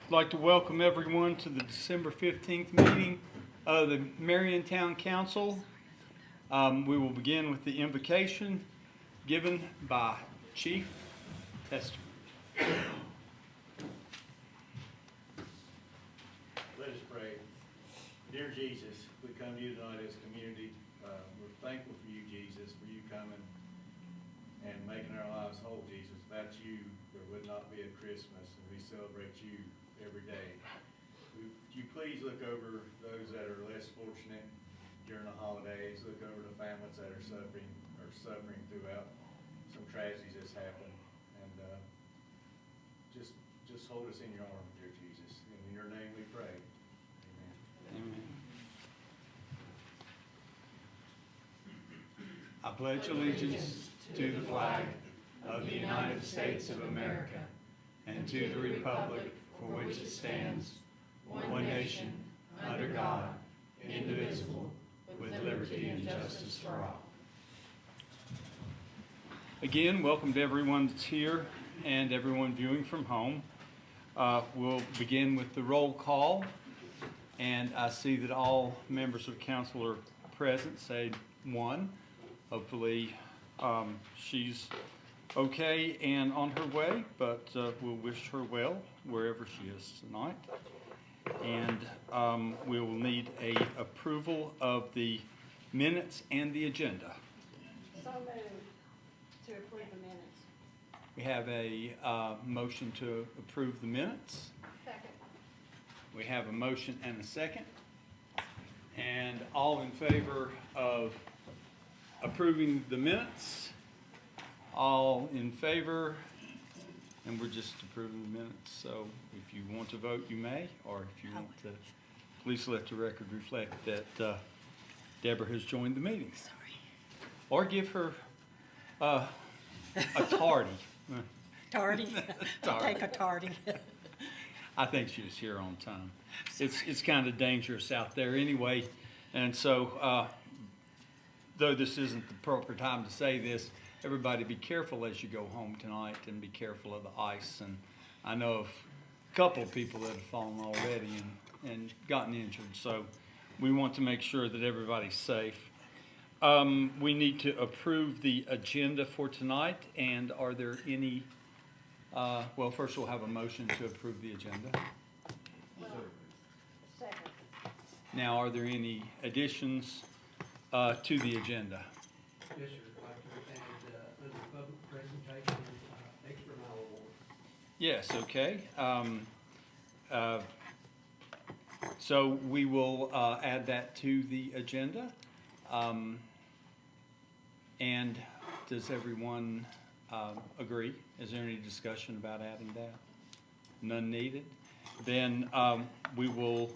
I'd like to welcome everyone to the December 15th meeting of the Marion Town Council. We will begin with the invocation given by Chief Tester. Let us pray. Dear Jesus, we come to you tonight as a community. We're thankful for you, Jesus, for you coming and making our lives whole, Jesus. Without you, there would not be a Christmas, and we celebrate you every day. Would you please look over those that are less fortunate during the holidays, look over the families that are suffering throughout some tragedies that's happened, and just hold us in your arms, dear Jesus. In your name we pray. Amen. Amen. I pledge allegiance to the flag of the United States of America and to the republic for which it stands, one nation, under God, indivisible, with liberty and justice for all. Again, welcome to everyone that's here and everyone viewing from home. We'll begin with the roll call, and I see that all members of council are present, save one. Hopefully she's okay and on her way, but we'll wish her well wherever she is tonight. And we will need a approval of the minutes and the agenda. So moved to approve the minutes. We have a motion to approve the minutes. Second. We have a motion and a second. And all in favor of approving the minutes? All in favor? And we're just approving the minutes, so if you want to vote, you may, or if you want to, please let the record reflect that Deborah has joined the meeting. Sorry. Or give her a tardy. Tardy? I'll take a tardy. I think she was here on time. It's kind of dangerous out there anyway, and so though this isn't the proper time to say this, everybody be careful as you go home tonight and be careful of the ice. And I know of a couple of people that have fallen already and gotten injured, so we want to make sure that everybody's safe. We need to approve the agenda for tonight, and are there any, well, first we'll have a motion to approve the agenda. Second. Now, are there any additions to the agenda? Yes, sir. I'd like to add under public presentation, extra mile award. Yes, okay. So we will add that to the agenda. And does everyone agree? Is there any discussion about adding that? None needed. Then we will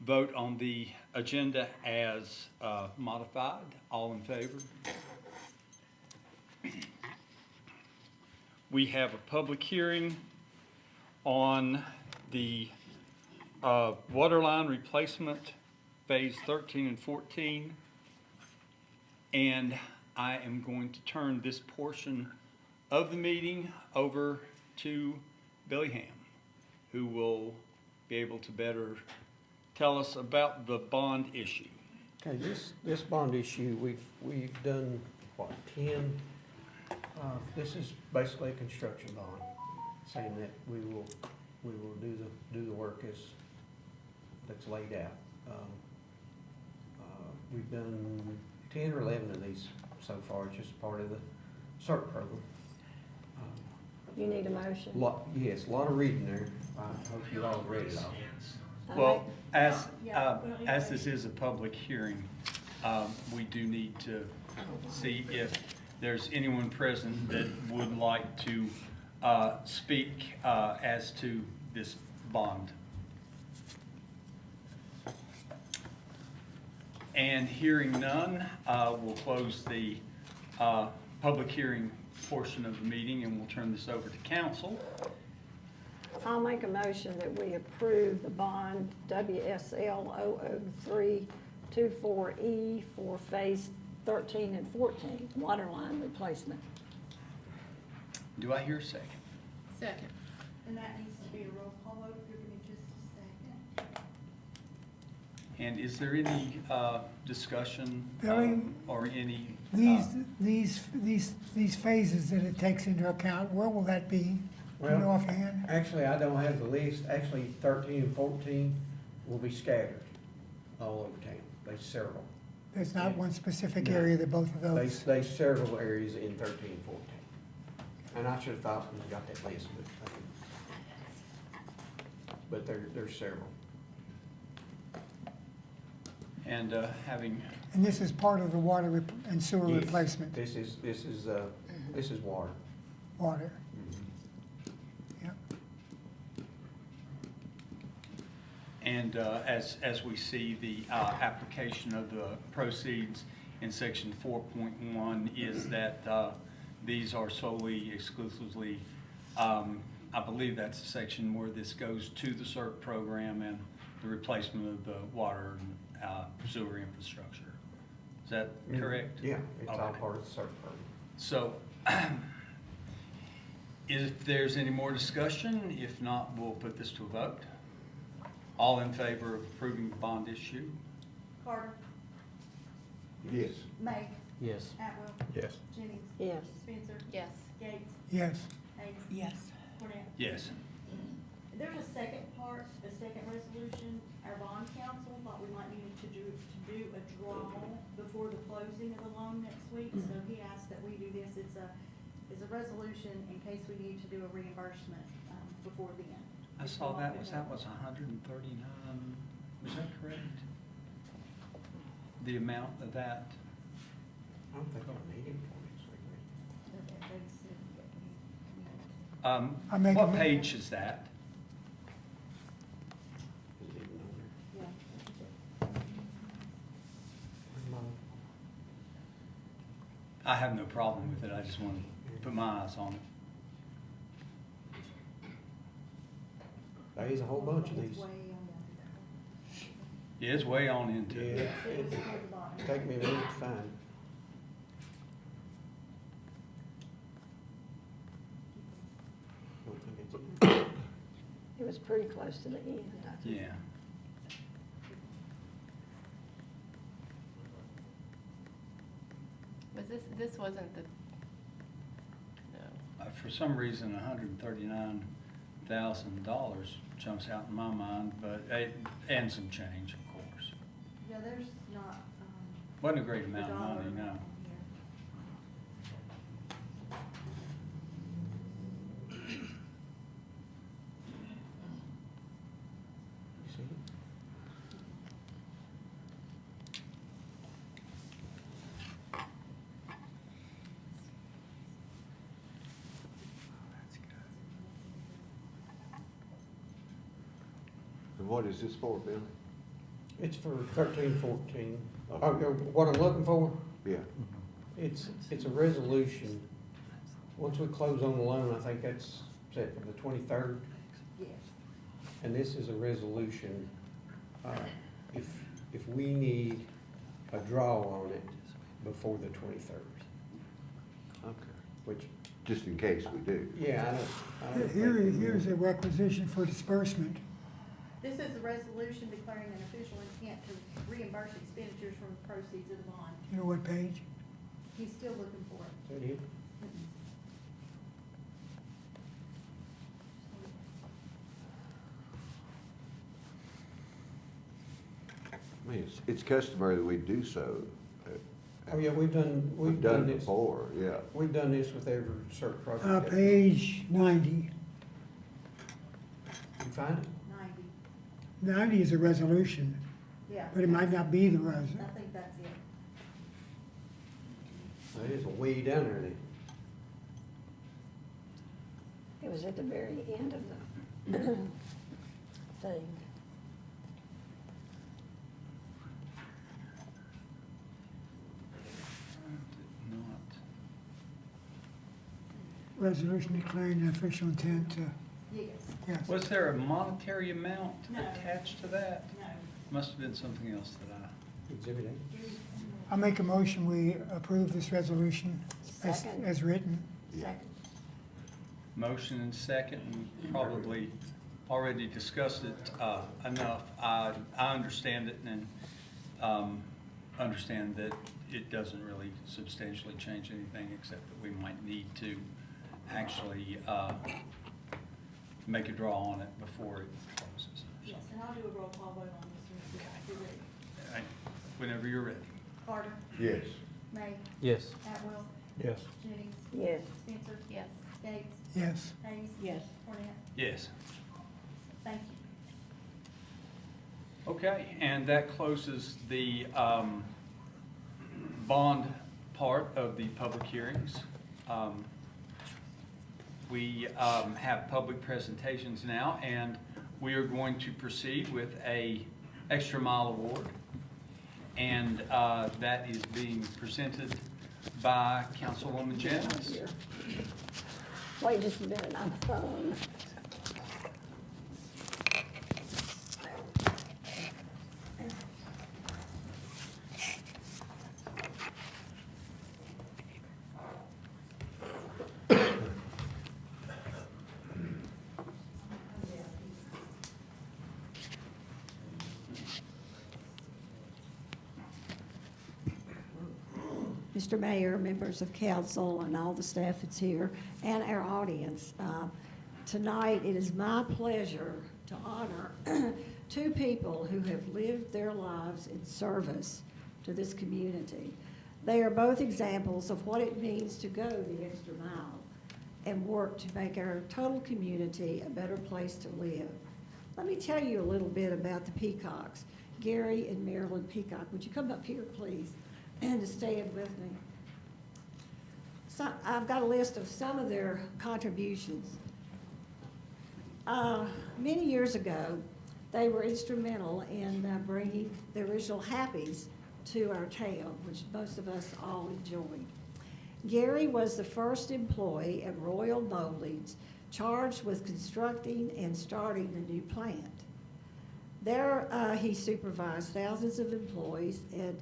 vote on the agenda as modified. All in favor? We have a public hearing on the water line replacement, phase 13 and 14. And I am going to turn this portion of the meeting over to Billy Ham, who will be able to better tell us about the bond issue. Okay, this bond issue, we've done, what, 10? This is basically a construction bond, saying that we will do the work that's laid out. We've done 10 or 11 of these so far. It's just part of the CERT program. You need a motion? Yes, a lot of reading there. I hope you all read it all. Well, as this is a public hearing, we do need to see if there's anyone present that would like to speak as to this bond. And hearing none, we'll close the public hearing portion of the meeting and we'll turn this over to council. I'll make a motion that we approve the bond WSL 00324E for phase 13 and 14, water line replacement. Do I hear a second? Second. And that needs to be a roll call vote, if you're gonna just And is there any discussion Billy, or any? These phases that it takes into account, where will that be? Do you Well, know offhand? Actually, I don't have the list. Actually, 13 and 14 will be scattered all over town. There's several. There's not one specific No. area that both of those. There's several areas in 13 and 14. And I should have thought we got that list, but there's several. And having, And this is part of the water and sewer Yes. replacement, This is water. water. Yep. and as we see, the application of the proceeds in section 4.1 is that these are solely exclusively, I believe that's the section where this goes to the CERT program and the replacement of the water and sewer infrastructure. Is that correct? Yeah, it's all Okay. part of the CERT program. So, if there's any more discussion, if not, we'll put this to a vote. All in favor of approving the bond issue? Carter, Yes. May, Yes. Atwell, Yes. Jennings, Yes. Spencer, Yes. Gates, Yes. Hayes. Yes. Cornell. Yes. There's a second part, a second resolution. Our bond council thought we might need to do a draw before the closing of the loan next week, so he asked that we do this. It's a resolution in case we need to do a reimbursement, before then. I saw that was 139, was that correct? The amount of that? I don't think I'll need it for next week. They said that I make a What mo- page is that? Is it even on there? Yeah. Where's my- I have no problem with it, I just want to put my eyes on it. There's a whole bunch of It's these. way on down. Yeah, it's way on into Yeah, it. It was it's toward the bottom. taking me a minute to find. Don't think it's in. It was pretty close to the end, I think. Yeah. Was this wasn't the, no. For some reason, $139,000 jumps out in my mind, but, and some change, of course. Yeah, there's not, Wasn't a great the amount of dollar money, no. amount on You see it? And what is this for, Billy? It's for 13, 14. Okay. Oh, what I'm looking for? Yeah. It's a resolution. Once we close on the loan, I think that's set for the 23rd. Yes. And this is a resolution, if we need a draw on it before the 23rd, Okay. which, Just in case we do. yeah, I don't Here, think we here's will. a requisition for disbursement. This is a resolution declaring an official intent to reimburse expenditures from the proceeds of the bond. You know what page? He's still looking for it. Is that it? I mean, it's customary that we do so. Oh, yeah, we've done it this. before, yeah. We've done this with every certain project. Page 90. You find it? 90, 90 is a resolution, yeah. but it might not be the I resolution. think that's it. It is a way down there then. It was at the very end of the thing. Not. Resolution declaring an official intent to, Yes, yes. Was there a monetary amount No. attached to that? no. Must have been something else that Exhibit A. I make a motion, we approve this resolution Second. as written. Second. motion and second, and probably already discussed it enough. I understand it and understand that it doesn't really substantially change anything, except that we might need to actually make a draw on it before it closes. Yes, and I'll do a roll call vote on this one if you're ready. All right, whenever you're ready. Carter, Yes. May, Yes. Atwell, Yes. Jennings, Yes. Spencer, Yes. Gates, Yes. Hayes. Yes. Cornett. Yes. Thank you. Okay, and that closes the bond part of the public hearings. We have public presentations now, and we are going to proceed with a extra mile award. And that is being presented by Councilwoman Jennings. Wait just a minute, I'm phone. Mr. Mayor, members of council, and all the staff that's here, and our audience. Tonight, it is my pleasure to honor two people who have lived their lives in service to this community. They are both examples of what it means to go the extra mile and work to make our total community a better place to live. Let me tell you a little bit about the Peacocks. Gary and Marilyn Peacock, would you come up here, please, and to stand with me? So I've got a list of some of their contributions. Many years ago, they were instrumental in bringing the original Happies to our town, which most of us all enjoyed. Gary was the first employee at Royal Moldings charged with constructing and starting the new plant. There, he supervised thousands of employees and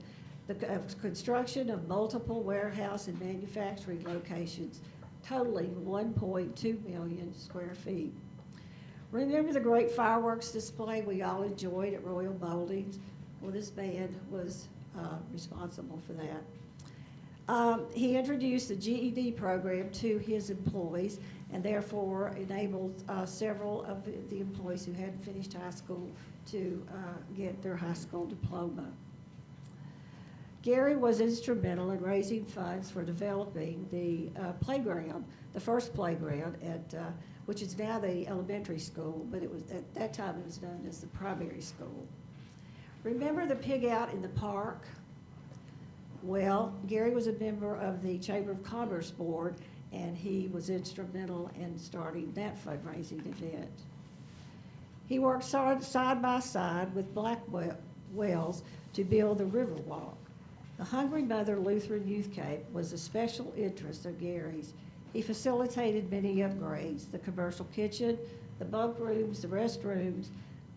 the construction of multiple warehouse and manufacturing locations totaling 1.2 million square feet. Remember the great fireworks display we all enjoyed at Royal Moldings? Well, this man was responsible for that. He introduced the GED program to his employees and therefore enabled several of the employees who hadn't finished high school to get their high school diploma. Gary was instrumental in raising funds for developing the playground, the first playground at, which is now the elementary school, but it was, at that time it was known as the primary school. Remember the pig out in the park? Well, Gary was a member of the Chamber of Commerce Board, and he was instrumental in starting that fundraising event. He worked side by side with Blackwell's to build the Riverwalk. The Hungry Mother Lutheran Youth Camp was a special interest of Gary's. He facilitated many upgrades, the commercial kitchen, the bunk rooms, the restrooms.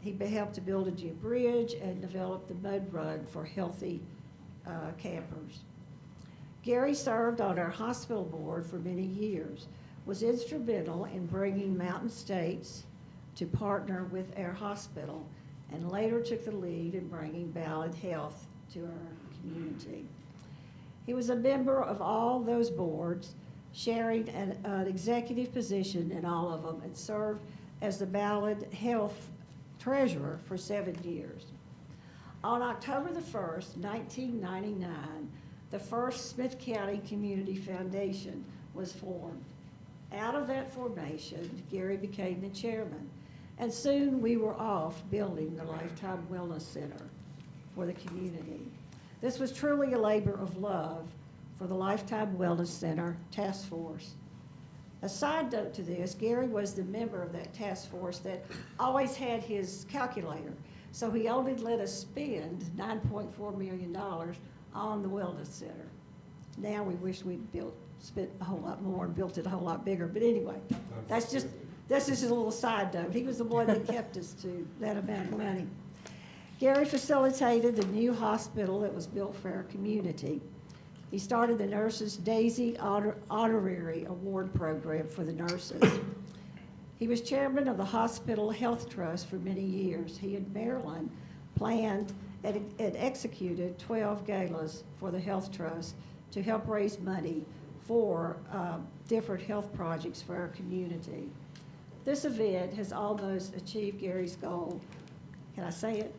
He helped to build a gym bridge and develop the mud run for healthy campers. Gary served on our hospital board for many years, was instrumental in bringing Mountain States to partner with our hospital, and later took the lead in bringing Ballad Health to our community. He was a member of all those boards, sharing an executive position in all of them, and served as the Ballad Health treasurer for 7 years. On October the 1st, 1999, the first Smith County Community Foundation was formed. Out of that formation, Gary became the chairman, and soon we were off building the Lifetime Wellness Center for the community. This was truly a labor of love for the Lifetime Wellness Center Task Force. A side note to this, Gary was the member of that task force that always had his calculator, so he only let us spend $9.4 million on the Wellness Center. Now we wish we'd spent a whole lot more and built it a whole lot bigger, but anyway, that's just a little side note. He was the one that kept us to that amount of money. Gary facilitated the new hospital that was built for our community. He started the Nurses Daisy Honorary Award Program for the nurses. He was chairman of the Hospital Health Trust for many years. He and Marilyn planned and executed 12 galas for the Health Trust to help raise money for different health projects for our community. This event has almost achieved Gary's goal, can I say it,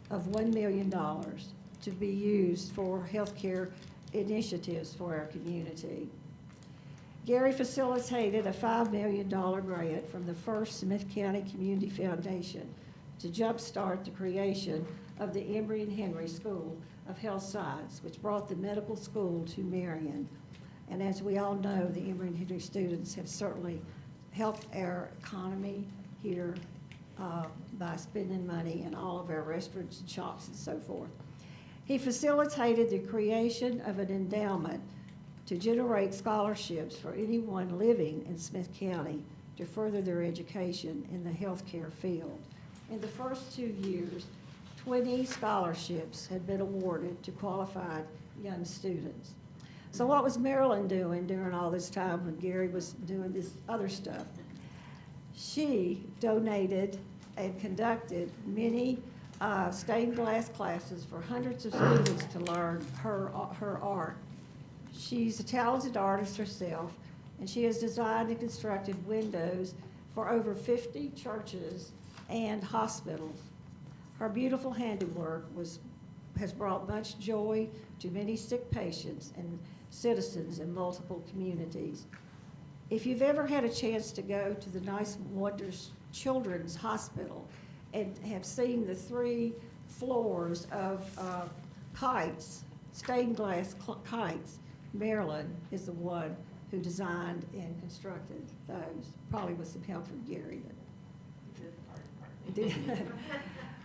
of $1 million to be used for healthcare initiatives for our community. Gary facilitated a $5 million grant from the First Smith County Community Foundation to jumpstart the creation of the Emory and Henry School of Health Science, which brought the medical school to Marion. And as we all know, the Emory and Henry students have certainly helped our economy here by spending money in all of our restaurants and shops and so forth. He facilitated the creation of an endowment to generate scholarships for anyone living in Smith County to further their education in the healthcare field. In the first 2 years, 20 scholarships had been awarded to qualified young students. So what was Marilyn doing during all this time when Gary was doing this other stuff? She donated and conducted many stained glass classes for hundreds of students to learn her art. She's a talented artist herself, and she has designed and constructed windows for over 50 churches and hospitals. Her beautiful handiwork has brought much joy to many sick patients and citizens in multiple communities. If you've ever had a chance to go to the Nice Wonders Children's Hospital and have seen the 3 floors of kites, stained glass kites, Marilyn is the one who designed and constructed those, probably with some help from Gary.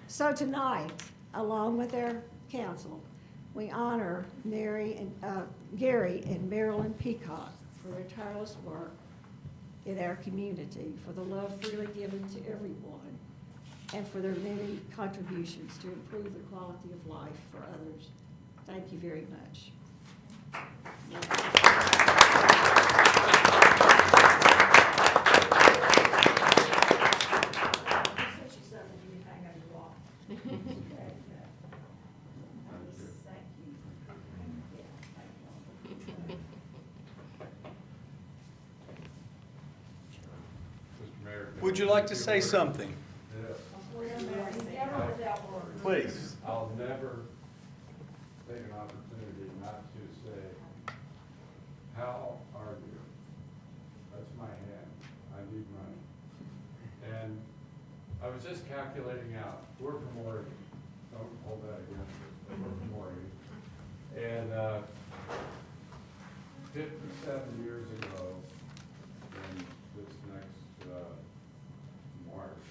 So tonight, along with our council, we honor Gary and Marilyn Peacock for their tireless work in our community, for the love freely given to everyone, and for their many contributions to improve the quality of life for others. Thank you very much. Would you like to say something? Please. I'll never take an opportunity not to say, how are you? That's my hand. I need money. And I was just calculating out, we're from Oregon. Don't hold that against us, but we're from Oregon. And 57 years ago, in this next March,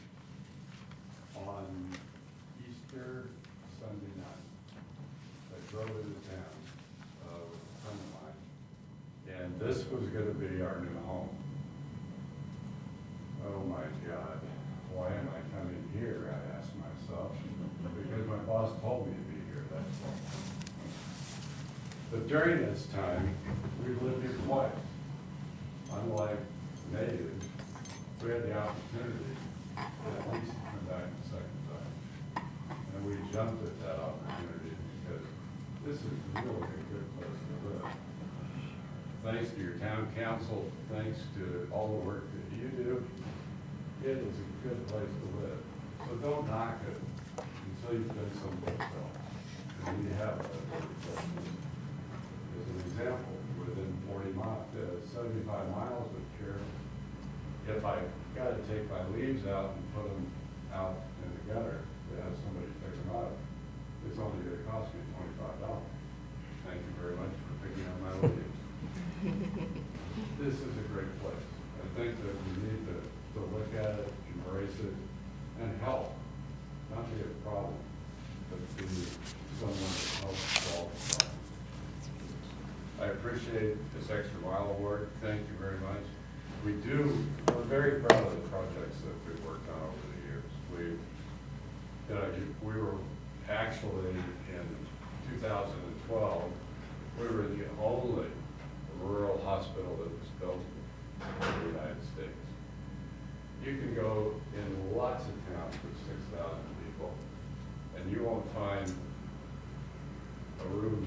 on Easter Sunday night, I drove into town with a friend of mine, and this was going to be our new home. Oh my God, why am I coming here, I asked myself, because my boss told me to be here, that's all. But during this time, we've lived here twice. Unlike natives, we had the opportunity at least to come back the second time. And we jumped at that opportunity because this is really a good place to live. Thanks to your town council, thanks to all the work that you do, it is a good place to live. So don't knock it until you've been someplace else. And when you have that, as an example, within 75 miles of here, if I got to take my leaves out and put them out in the gutter to have somebody pick them up, it's only going to cost me $25. Thank you very much for picking up my leaves. This is a great place. I think that we need to look at it, embrace it, and help. Not be a problem, but be someone that helps solve the problem. I appreciate this extra mile award. Thank you very much. We're very proud of the projects that we've worked on over the years. We were actually in 2012, we were the only rural hospital that was built in the United States.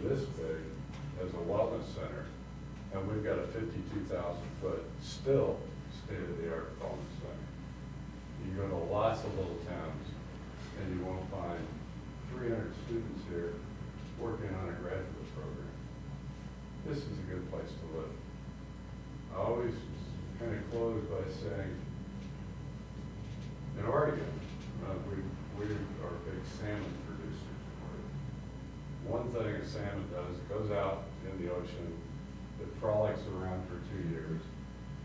this big as a wellness center, and we've got a 52,000-foot still state-of-the-art wellness center. You go to lots of little towns, and you won't find 300 students here working on a graduate program. This is a good place to live. I always kind of close by saying, in Oregon, we are big salmon producers in Oregon. One thing a salmon does, it goes out in the ocean, it frolics around for 2 years,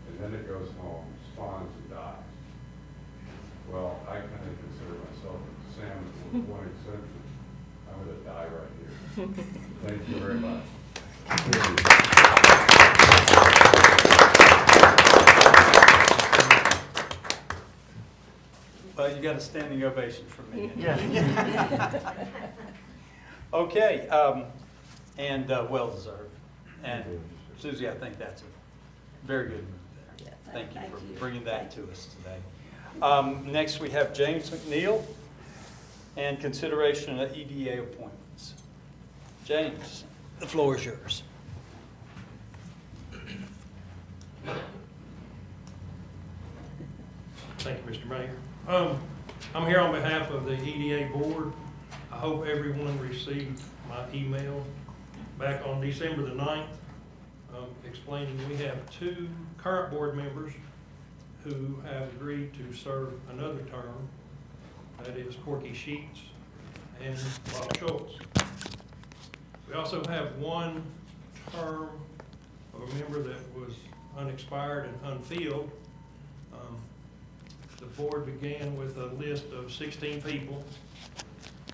and then it goes home, spawns, and dies. Well, I kind of consider myself a salmon from the 20th century. I'm going to die right here. Thank you very much. Well, you got a standing ovation from me. Okay, and well-deserved. And Susie, I think that's a very good move there. Thank you for bringing that to us today. Next, we have James McNeil and consideration of EDA appointments. James, the floor is yours. Thank you, Mr. Mayor. I'm here on behalf of the EDA board. I hope everyone received my email back on December the 9th, explaining we have 2 current board members who have agreed to serve another term. That is Corky Sheets and Bob Schultz. We also have 1 term of a member that was unexpired and unfilled. The board began with a list of 16 people,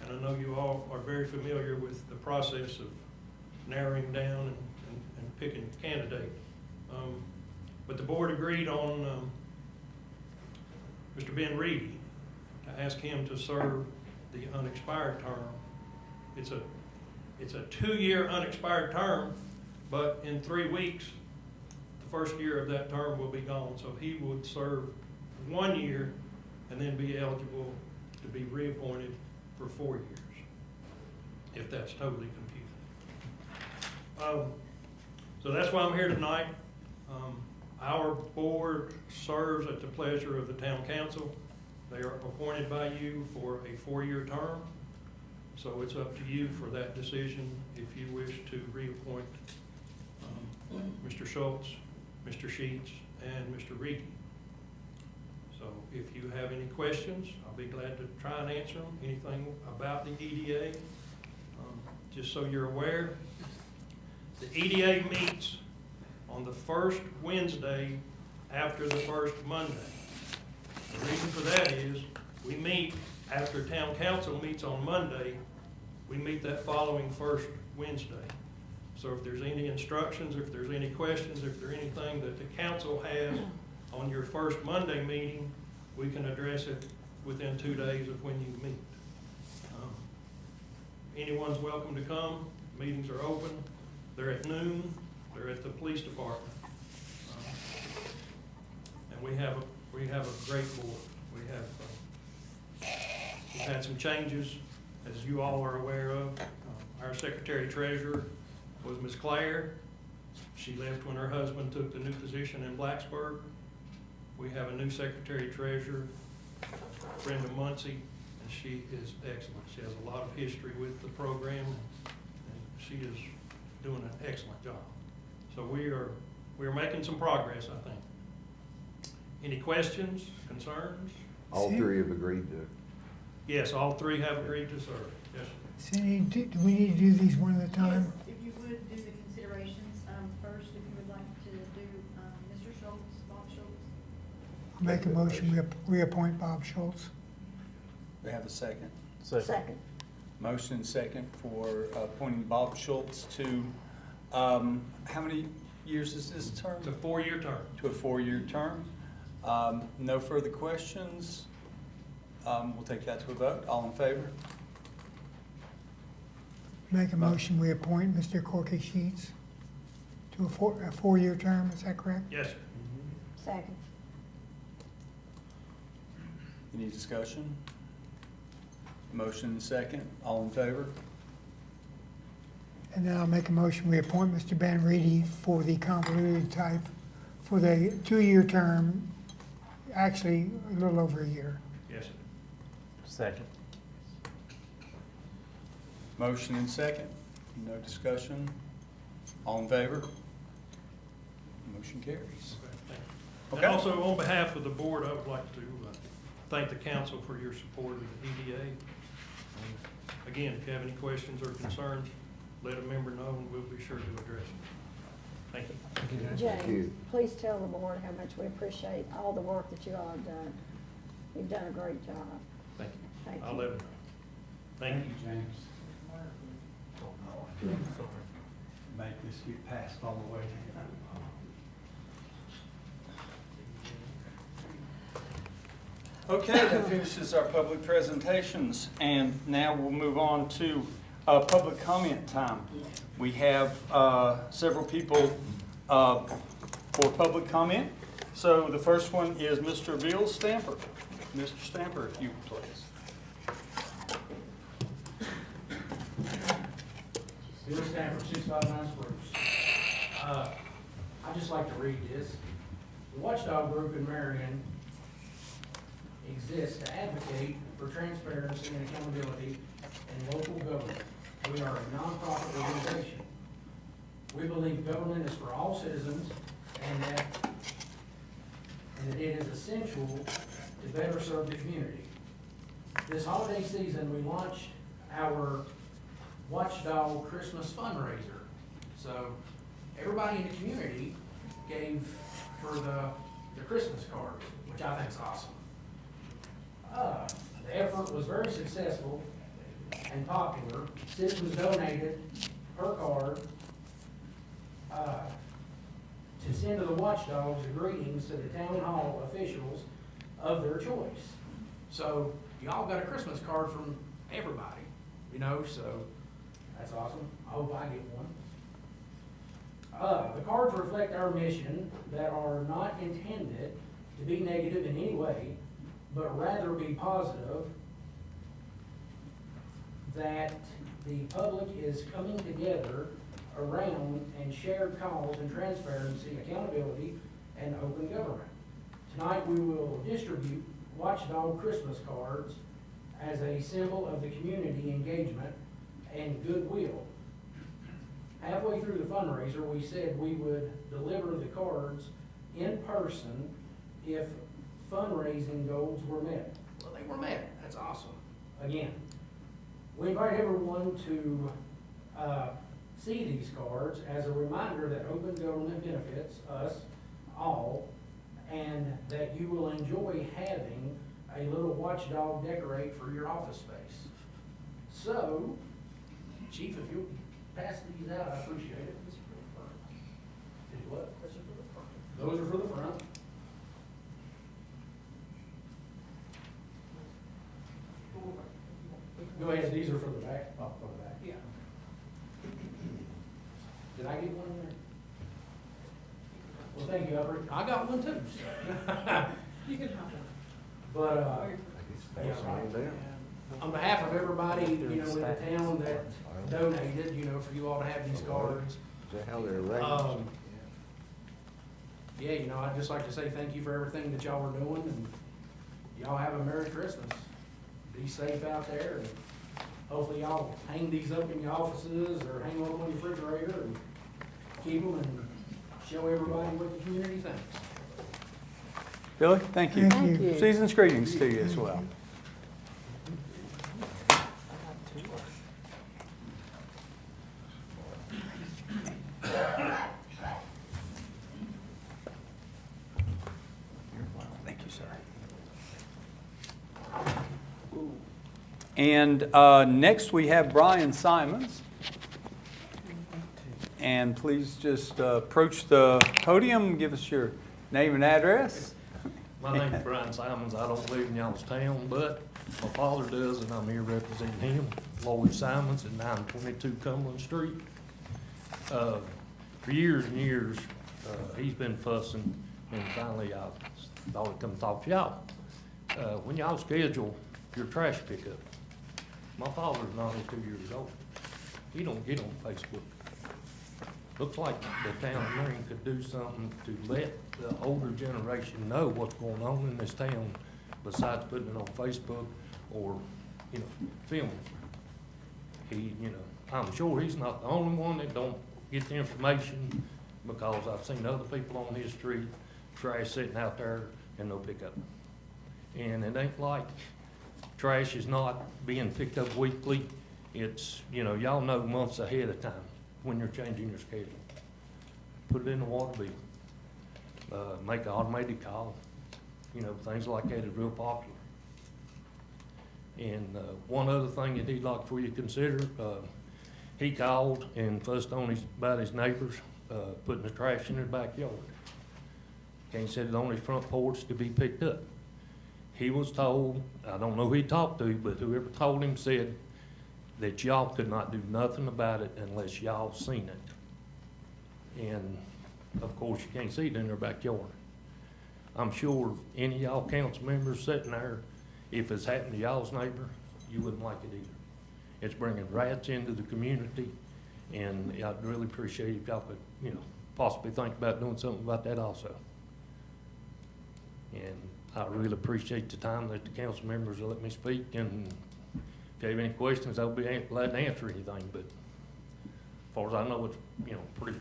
and I know you all are very familiar with the process of narrowing down and picking a candidate. But the board agreed on Mr. Ben Reedy to ask him to serve the unexpired term. It's a 2-year unexpired term, but in 3 weeks, the first year of that term will be gone. So he would serve 1 year and then be eligible to be reappointed for 4 years, if that's totally computed. So that's why I'm here tonight. Our board serves at the pleasure of the town council. They are appointed by you for a 4-year term. So it's up to you for that decision if you wish to reappoint Mr. Schultz, Mr. Sheets, and Mr. Reedy. So if you have any questions, I'll be glad to try and answer them. Anything about the EDA, just so you're aware, the EDA meets on the first Wednesday after the first Monday. The reason for that is we meet after town council meets on Monday, we meet that following first Wednesday. So if there's any instructions, if there's any questions, if there's anything that the council has on your first Monday meeting, we can address it within 2 days of when you meet. Anyone's welcome to come. Meetings are open. They're at noon. They're at the police department. And we have a great board. We've had some changes, as you all are aware of. Our secretary treasurer was Ms. Claire. She left when her husband took the new position in Blacksburg. We have a new secretary treasurer, Brenda Muncie, and she is excellent. She has a lot of history with the program, and she is doing an excellent job. So we are making some progress, I think. Any questions, concerns? All 3 have agreed to. Yes, all 3 have agreed to serve. Yes, sir. So do we need to do these one at a time? Yes, if you would do the considerations, first, if you would like to do, Mr. Schultz, Bob Schultz. I'll make a motion, we reappoint Bob Schultz. We have a second. Second. Motion and second for appointing Bob Schultz to, how many years is this term? It's a 4-year term. To a 4-year term. No further questions. We'll take that to a vote. All in favor? Make a motion, we appoint Mr. Corky Sheets to a 4-year term, is that correct? Yes, sir. Second. Any discussion? Motion and second. All in favor? And then I'll make a motion, we appoint Mr. Ben Reedy for the convoluted type for the 2-year term, actually a little over a year. Yes, sir. Second. Motion and second. No discussion. All in favor? Motion carries. And Okay. also, on behalf of the board, I would like to thank the council for your support of the EDA. Again, if you have any questions or concerns, let a member know, and we'll be sure to address them. Thank you. Thank you. James, please tell the board how much we appreciate all the work that you all have done. You've done a great job. Thank you. Thank I'll you. let them know. Thank you. James. Make this get passed all the way down. Okay, that finishes our public presentations, and now we'll move on to public comment time. We have several people for public comment. So the first one is Mr. Bill Stamper. Mr. Stamper, if you would please. Bill Stanford, 659 Spruce. I'd just like to read this. The Watchdog Group in Marion exists to advocate for transparency and accountability in local government. We are a nonprofit organization. We believe government is for all citizens and that it is essential to better serve the community. This holiday season, we launched our Watchdog Christmas fundraiser. So everybody in the community gave for the Christmas cards, which I think is awesome. The effort was very successful and popular. $6 was donated per card to send to the Watchdogs the greetings to the town hall officials of their choice. So y'all got a Christmas card from everybody, you know, so that's awesome. I hope I get one. The cards reflect our mission that are not intended to be negative in any way, but rather be positive, that the public is coming together around and shared cause and transparency, accountability, and open government. Tonight we will distribute Watchdog Christmas cards as a symbol of the community engagement and goodwill. Halfway through the fundraiser, we said we would deliver the cards in person if fundraising goals were met. Well, they were met. That's awesome. Again, we invite everyone to see these cards as a reminder that open government benefits us all, and that you will enjoy having a little watchdog decorate for your office space. So, Chief, if you'll pass these out, I appreciate it. Did you what? Those are for the front. Go ahead, these are for the back. Oh, for the back. Yeah. Did I get one in there? Well, thank you, Albert. I got one too. You can have one. But, yeah, right. On behalf of everybody, you know, in the town that donated, you know, for you all to have these cards. Is that how they're arranged? Yeah, you know, I'd just like to say thank you for everything that y'all are doing, and y'all have a Merry Christmas. Be safe out there, and hopefully y'all hang these up in your offices or hang them on your refrigerator and keep them and show everybody what the community thinks. Billy, thank you. Thank you. Season's greetings to you as well. Thank you, sir. And next we have Brian Simons. And please just approach the podium, give us your name and address. My name's Brian Simons. I don't live in y'all's town, but my father does, and I'm here representing him, Lloyd Simons, at 922 Cumberland Street. For years and years, he's been fussing, and finally I thought I'd come talk to y'all. When y'all schedule your trash pickup, my father's 92 years old. he don't get on Facebook. Looks like the town of Marion could do something to let the older generation know what's going on in this town besides putting it on Facebook or, you know, filming. He, you know, I'm sure he's not the only one that don't get the information, because I've seen other people on his street, trash sitting out there and no pickup. And it ain't like trash is not being picked up weekly. It's, you know, y'all know months ahead of time when you're changing your schedule. Put it in the water bill. Make an automated call. You know, things like that is real popular. And one other thing that he'd like for you to consider, he called and fussed on about his neighbors putting the trash in their backyard. Can't set it on his front porch to be picked up. He was told, I don't know who he talked to, but whoever told him said that y'all could not do nothing about it unless y'all seen it. And of course, you can't see it in their backyard. I'm sure any of y'all council members sitting there, if it's happened to y'all's neighbor, you wouldn't like it either. It's bringing rats into the community, and I'd really appreciate if y'all could, you know, possibly think about doing something about that also. And I really appreciate the time that the council members will let me speak, and if you have any questions, I'll be glad to answer anything, but as far as I know, it's, you know, pretty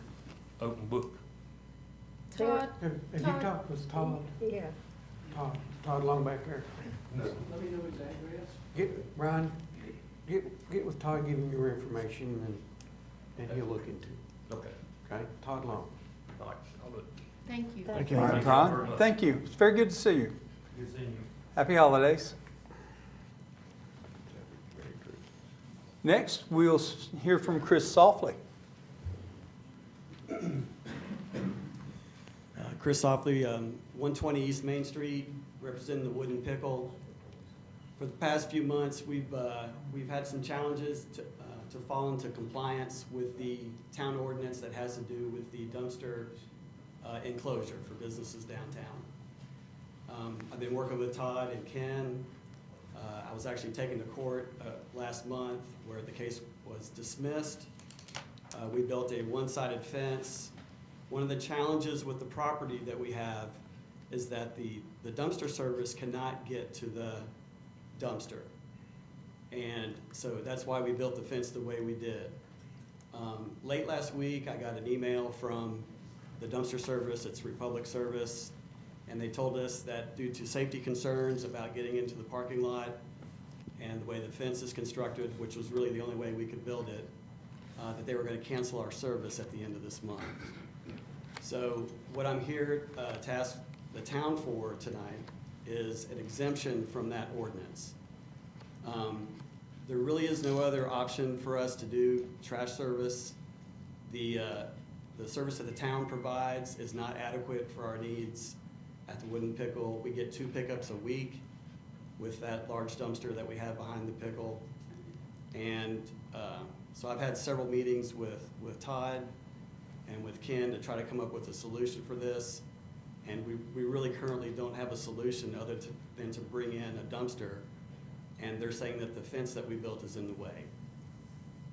open book. Todd, Have you talked with Todd? Yeah. Todd Long back there? Let me know his address. Brian, get with Todd, give him your information, and he'll look into it. Okay. Okay? Todd Long. All right, I'll look. thank you. Thank All right, Thank you very Todd, much. thank you. It's very good to see you. Good seeing you. Happy holidays. Next, we'll hear from Chris Softly. Chris Softly, 120 East Main Street, representing the Wooden Pickle. For the past few months, we've had some challenges to fall into compliance with the town ordinance that has to do with the dumpster enclosure for businesses downtown. I've been working with Todd and Ken. I was actually taken to court last month where the case was dismissed. We built a one-sided fence. One of the challenges with the property that we have is that the dumpster service cannot get to the dumpster. And so that's why we built the fence the way we did. Late last week, I got an email from the dumpster service, it's Republic Service, and they told us that due to safety concerns about getting into the parking lot and the way the fence is constructed, which was really the only way we could build it, that they were going to cancel our service at the end of this month. So what I'm here to ask the town for tonight is an exemption from that ordinance. There really is no other option for us to do trash service. The service that the town provides is not adequate for our needs at the Wooden Pickle. We get 2 pickups a week with that large dumpster that we have behind the pickle. And so I've had several meetings with Todd and with Ken to try to come up with a solution for this. And we really currently don't have a solution other than to bring in a dumpster. And they're saying that the fence that we built is in the way.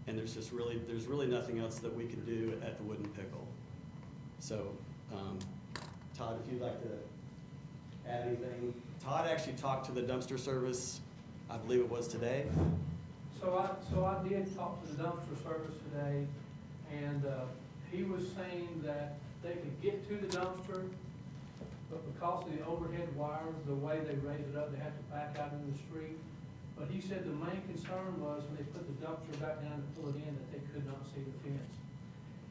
And there's really nothing else that we can do at the Wooden Pickle. So, Todd, if you'd like to add anything. Todd actually talked to the dumpster service, I believe it was today. So I did talk to the dumpster service today, and he was saying that they could get to the dumpster, but because of the overhead wires, the way they raise it up, they have to back out in the street. But he said the main concern was when they put the dumpster back down to pull it in, that they could not see the fence.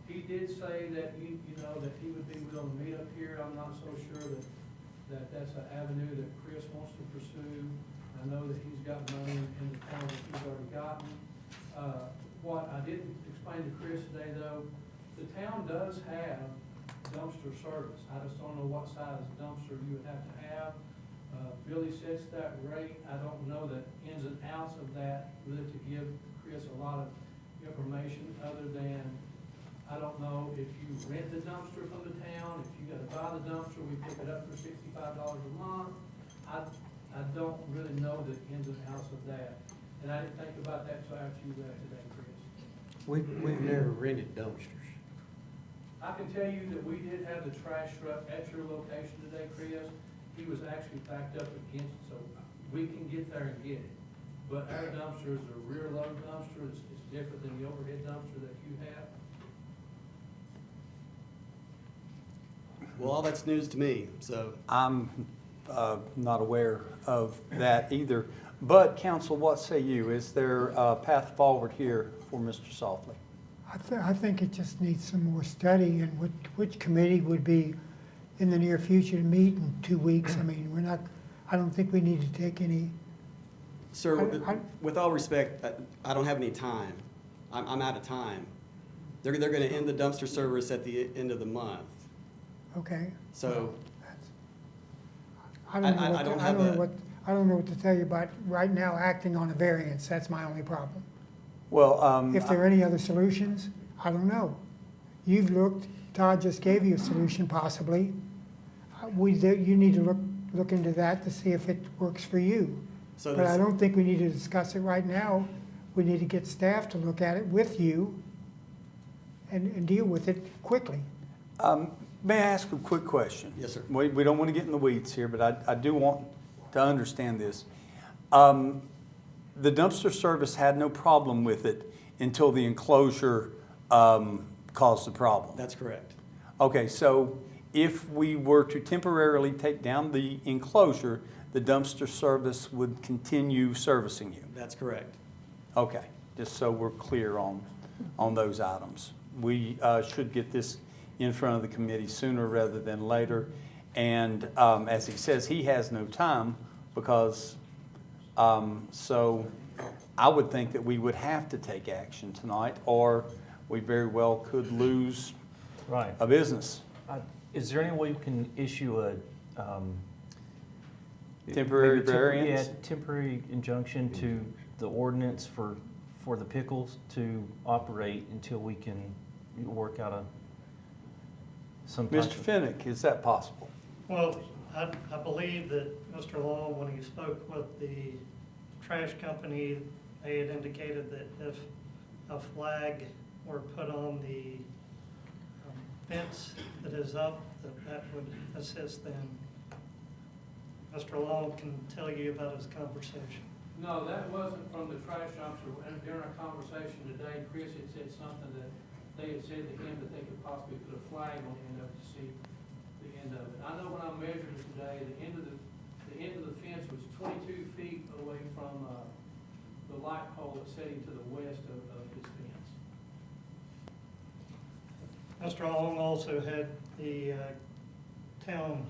He did say that, you know, that he would be willing to meet up here. I'm not so sure that that's an avenue that Chris wants to pursue. I know that he's got money in the town that he's already gotten. What I didn't explain to Chris today, though, the town does have dumpster service. I just don't know what size dumpster you would have to have. Billy sets that rate. I don't know the ins and outs of that, really to give Chris a lot of information other than, I don't know if you rent the dumpster from the town, if you gotta buy the dumpster, we pick it up for $65 a month. I don't really know the ins and outs of that. And I didn't think about that until after you left today, Chris. We've never rented dumpsters. I can tell you that we did have the trash truck at your location today, Chris. He was actually backed up against it, so we can get there and get it. But our dumpster is a rear load dumpster, it's different than the overhead dumpster that you have. Well, all that's news to me, so. I'm not aware of that either. But council, what say you? Is there a path forward here for Mr. Softly? I think it just needs some more study, and which committee would be in the near future to meet in 2 weeks. I mean, I don't think we need to take any, Sir, I- with all respect, I don't have any time. I'm out of time. They're gonna end the dumpster service at the end of the month. okay? So, I don't know I what, don't to- I have don't know a- what, I don't know what to tell you about right now acting on a variance. That's my only problem. Well, If there are any other solutions, I don't know. You've looked, Todd just gave you a solution possibly. You need to look into that to see if it works for you. so But I this, don't think we need to discuss it right now. We need to get staff to look at it with you and deal with it quickly. may I ask a quick question? Yes, sir. We don't want to get in the weeds here, but I do want to understand this. The dumpster service had no problem with it until the enclosure caused the problem. that's correct. Okay, so if we were to temporarily take down the enclosure, the dumpster service would continue servicing you? That's correct. Okay, just so we're clear on those items. We should get this in front of the committee sooner rather than later. And as he says, he has no time because, so I would think that we would have to take action tonight, or we very well could lose Right. a business. Is there any way we can issue a, Temporary maybe variance? Yeah, temporary injunction to the ordinance for the pickles to operate until we can work out some type Mr. of. Finnick, is that possible? Well, I believe that Mr. Long, when he spoke with the trash company, they had indicated that if a flag were put on the fence that is up, that would assist them. Mr. Long can tell you about his conversation. No, that wasn't from the trash dumpster. And during our conversation today, Chris had said something that they had said to him that they could possibly put a flag on the end of it to see the end of it. I know when I measured it today, the end of the fence was 22 feet away from the light pole that's sitting to the west of his fence. Mr. Long also had the town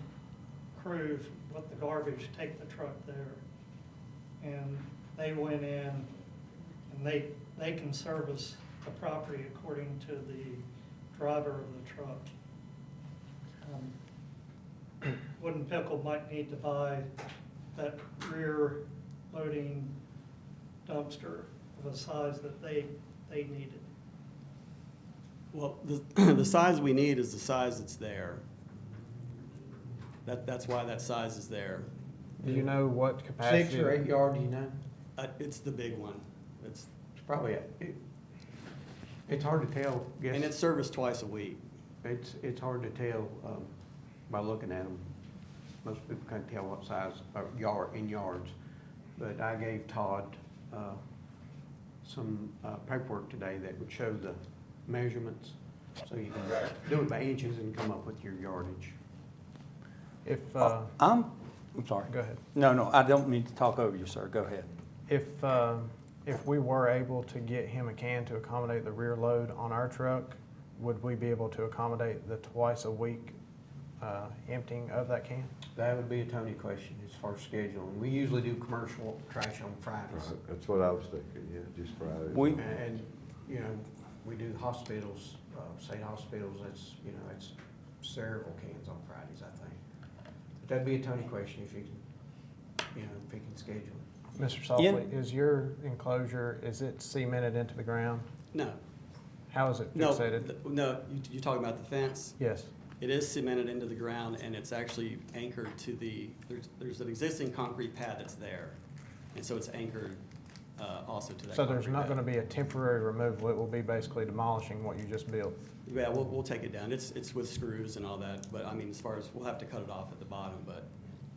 crew with the garbage take the truck there. And they went in and they can service the property according to the driver of the truck. Wooden Pickle might need to buy that rear loading dumpster of a size that they needed. Well, the size we need is the size that's there. That's why that size is there. Do you know what capacity? 6 or 8 yard, do you know? It's the big one. It's probably, it's hard to tell, guess. And it's serviced twice a week. It's hard to tell by looking at them. Most people can't tell what size, in yards. But I gave Todd some paperwork today that would show the measurements. So you can do it by inches and come up with your yardage. If, I'm sorry. go ahead. No, I don't mean to talk over you, sir. Go ahead. If we were able to get him a can to accommodate the rear load on our truck, would we be able to accommodate the twice a week emptying of that can? That would be a Tony question as far as scheduling. We usually do commercial trash on Fridays. That's what I was thinking, yeah, just Friday. And, you know, we do hospitals, state hospitals, that's, you know, it's several cans on Fridays, I think. But that'd be a Tony question if you can, you know, if he can schedule it. Mr. Softly, is your enclosure, is it cemented into the ground? No. How is it No, fixated? no, you're talking about the fence? Yes. It is cemented into the ground, and it's actually anchored to there's an existing concrete pad that's there. And so it's anchored also to that. So there's concrete not pad. gonna be a temporary removal, it will be basically demolishing what you just built? Yeah, we'll take it down. It's with screws and all that, but I mean, as far as, we'll have to cut it off at the bottom, but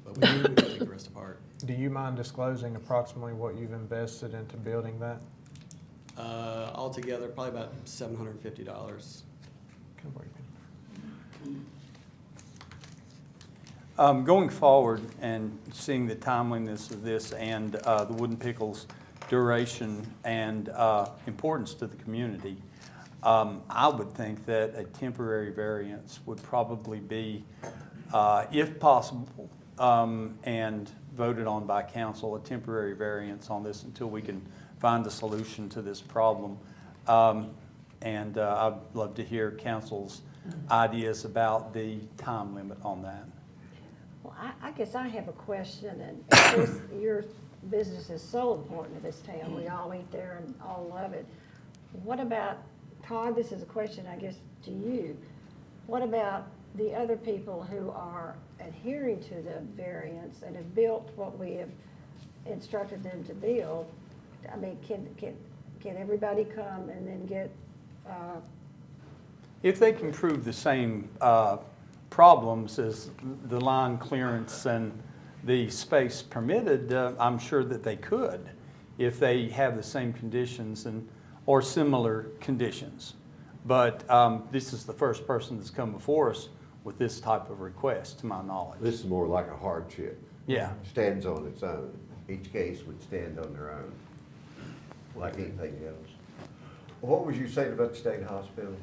we can take the rest apart. Do you mind disclosing approximately what you've invested into building that? Altogether, probably about $750. Going forward and seeing the timeliness of this and the Wooden Pickles' duration and importance to the community, I would think that a temporary variance would probably be, if possible, and voted on by council, a temporary variance on this until we can find a solution to this problem. And I'd love to hear council's ideas about the time limit on that. Well, I guess I have a question, and of course, your business is so important to this town. We all eat there and all love it. What about, Todd, this is a question, I guess, to you. What about the other people who are adhering to the variance and have built what we have instructed them to build? I mean, can everybody come and then get, If they can prove the same problems as the line clearance and the space permitted, I'm sure that they could if they have the same conditions or similar conditions. But this is the first person that's come before us with this type of request, to my knowledge. This is more like a hardship. Yeah. Stands on its own. Each case would stand on their own, like anything else. What was you saying about the state hospital?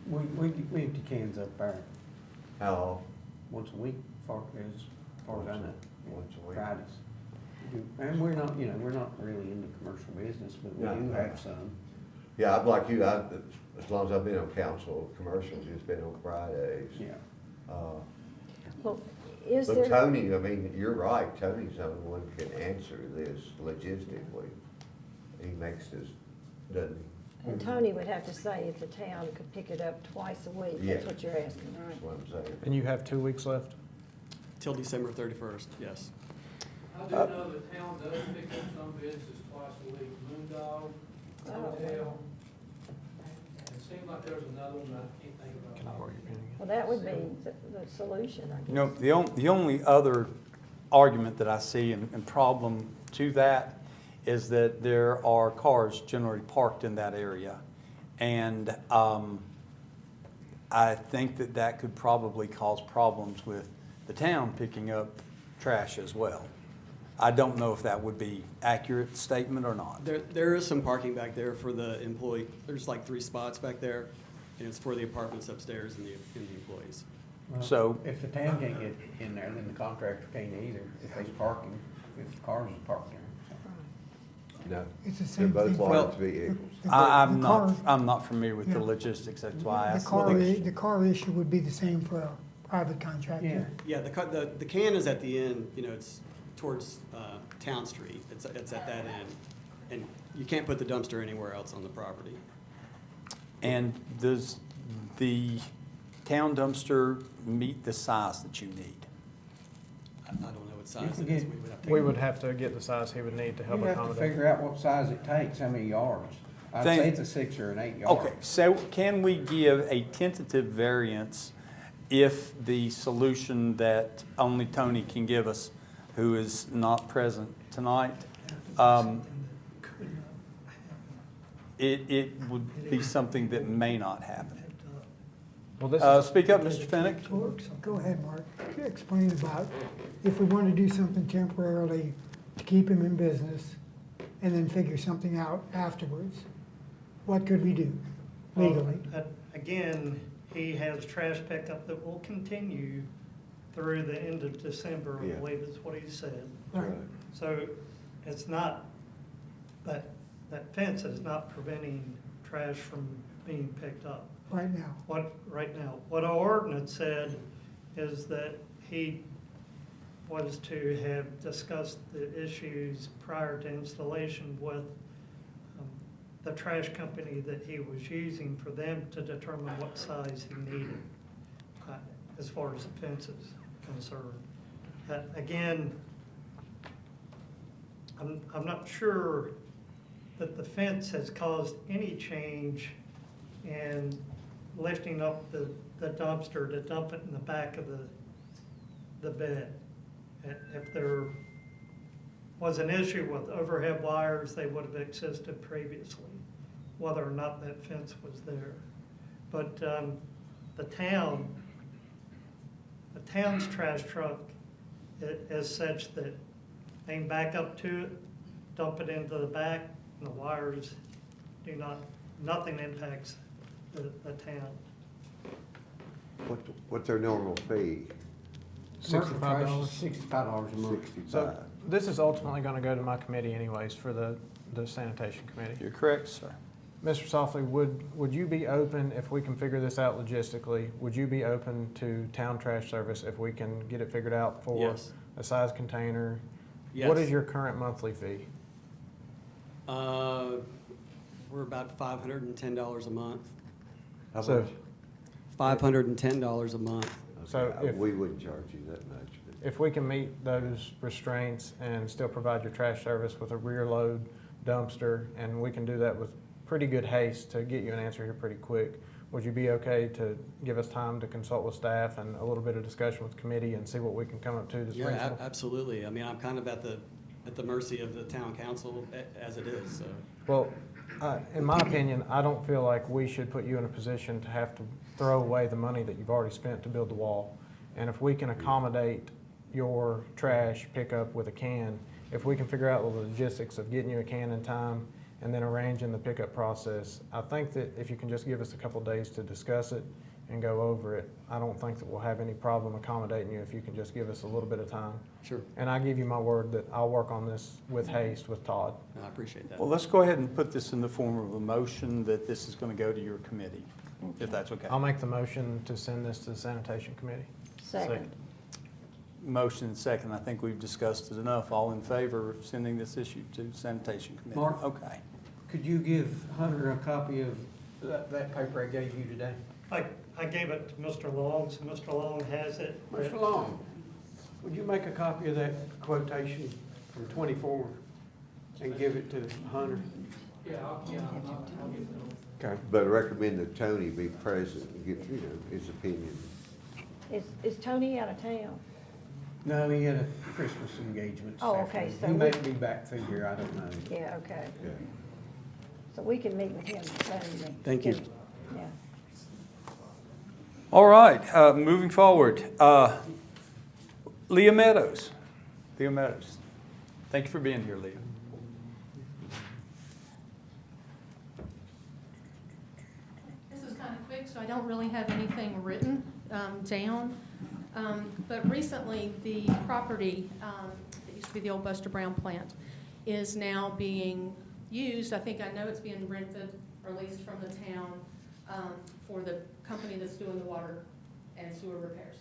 We empty cans up there How once a week, as far as I know. Once a week. Fridays. And we're not, we're not really into commercial business, but we do have some. Yeah, I'm like you, as long as I've been on council, commercials has been on Fridays. Yeah. well, is But there? Tony, I mean, you're right, Tony's the only one who can answer this logistically. He makes this, doesn't he? And Tony would have to say if the town could pick it up twice a week. Yeah. That's what you're asking, right? That's what I'm saying. And you have 2 weeks left? Till December 31st, yes. I do know the town does pick up some business twice a week, Moondog, Hotel. It seems like there's another one I can't think about. Can I borrow your pen again? Well, that would be the solution, I guess. You know, the only other argument that I see and problem to that is that there are cars generally parked in that area. And I think that could probably cause problems with the town picking up trash as well. I don't know if that would be accurate statement or not. There is some parking back there for the employee. There's like 3 spots back there, and it's for the apartments upstairs and the employees. Well, So- if the town can't get in there, then the contractor can't either, if there's parking, if the cars are parked there. No, It's the they're same both thing. large vehicles. I'm not familiar with the Yeah. logistics, that's why I The asked. the car issue would be the same for a private contractor. Yeah, the can is at the end, it's towards Town Street. It's at that end. And you can't put the dumpster anywhere else on the property. And does the town dumpster meet the size that you need? I don't know what You size can it is. get- We would have to get the size he would need to help You'd have to accommodate. figure out what size it takes, how many yards. I'd Thank- say it's a 6 or an 8 yard. Okay, so can we give a tentative variance if the solution that only Tony can give us, who is not present tonight, it would be something that may not happen? Well, this is, Speak up, Mr. Fennick. Go ahead, Mark. Explain about if we want to do something temporarily to keep him in business and then figure something out afterwards, what could we do legally? Again, he has trash pickup that will continue through the end of December, I Yeah. believe is what he said. Right. So it's not, that fence is not preventing trash from being picked up. Right now. What our ordinance said is that he was to have discussed the issues prior to installation with the trash company that he was using for them to determine what size he needed as far as the fence is concerned. Again, I'm not sure that the fence has caused any change in lifting up the dumpster to dump it in the back of the bed. If there was an issue with overhead wires, they would have existed previously, whether or not that fence was there. But the town's trash truck is such that they can back up to it, dump it into the back, and the wires do not, nothing impacts the town. What's their normal fee? Commercial trash $65. is $65 a month. 65. So this is ultimately gonna go to my committee anyways, for the sanitation committee. You're correct, sir. Mr. Softly, would you be open, if we can figure this out logistically, would you be open to town trash service if we can get it figured out for Yes. a size container? Yes. What is your current monthly fee? We're about $510 a month. How So- much? $510 a month. So Okay, if- we wouldn't charge you that much. If we can meet those restraints and still provide your trash service with a rear load dumpster, and we can do that with pretty good haste to get you an answer here pretty quick, would you be okay to give us time to consult with staff and a little bit of discussion with committee and see what we can come up to that's Yeah, reasonable? absolutely. I mean, I'm kind of at the mercy of the town council as it is, so. Well, in my opinion, I don't feel like we should put you in a position to have to throw away the money that you've already spent to build the wall. And if we can accommodate your trash pickup with a can, if we can figure out the logistics of getting you a can in time and then arranging the pickup process, I think that if you can just give us a couple days to discuss it and go over it, I don't think that we'll have any problem accommodating you if you can just give us a little bit of time. Sure. And I give you my word that I'll work on this with haste with Todd. I appreciate that. Well, let's go ahead and put this in the form of a motion that this is going to go to your committee, if that's okay. I'll make the motion to send this to the sanitation committee. Second. Motion and second. I think we've discussed it enough. All in favor of sending this issue to sanitation committee? Mark? Okay. Could you give Hunter a copy of that paper I gave you today? I gave it to Mr. Long, so Mr. Long has it. Mr. Long, would you make a copy of that quotation from 24 and give it to Hunter? Yeah, I'll get them. Okay. But I recommend that Tony be present and get, his opinion. Is Tony out of town? No, he had a Christmas engagement this Oh, okay, afternoon. so He we- may be back through here, I don't know. Yeah, okay. Yeah. So we can meet with him Saturday. Thank you. Yeah. All right, moving forward. Leah Meadows. Leah Meadows. Thank you for being here, Leah. This is kind of quick, so I don't really have anything written down. But recently, the property that used to be the old Buster Brown plant is now being used. I know it's being rented or leased from the town for the company that's doing the water and sewer repairs.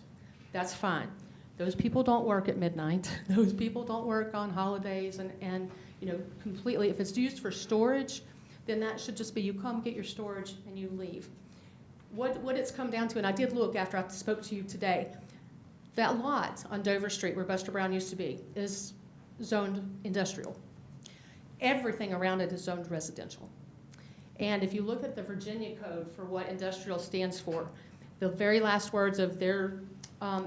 That's fine. Those people don't work at midnight. Those people don't work on holidays and completely. If it's used for storage, then that should just be you come get your storage and you leave. What it's come down to, and I did look after I spoke to you today, that lot on Dover Street where Buster Brown used to be is zoned industrial. Everything around it is zoned residential. And if you look at the Virginia code for what industrial stands for, the very last words of their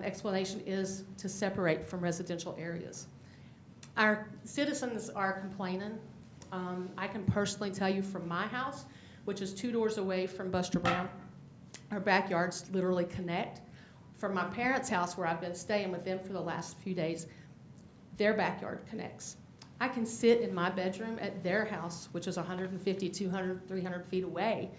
explanation is to separate from residential areas. Our citizens are complaining. I can personally tell you from my house, which is 2 doors away from Buster Brown, our backyards literally connect. From my parents' house, where I've been staying with them for the last few days, their backyard connects. I can sit in my bedroom at their house, which is 150, 200, 300 feet away,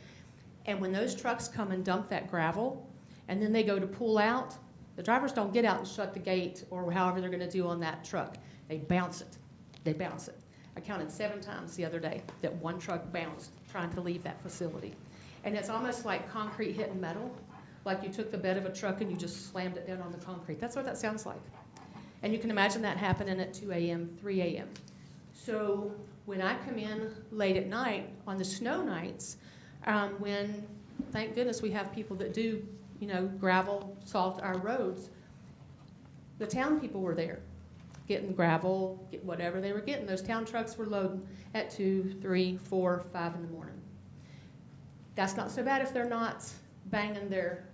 and when those trucks come and dump that gravel, and then they go to pull out, the drivers don't get out and shut the gate or however they're going to do on that truck. They bounce it. They bounce it. I counted 7 times the other day that one truck bounced trying to leave that facility. And it's almost like concrete hitting metal, like you took the bed of a truck and you just slammed it down on the concrete. That's what that sounds like. And you can imagine that happening at 2 a.m., 3 a.m. So when I come in late at night on the snow nights, when, thank goodness, we have people that do, gravel, salt our roads, the town people were there. getting gravel, get whatever they were getting. Those town trucks were loading at 2, 3, 4, 5 in the morning. That's not so bad if they're not banging their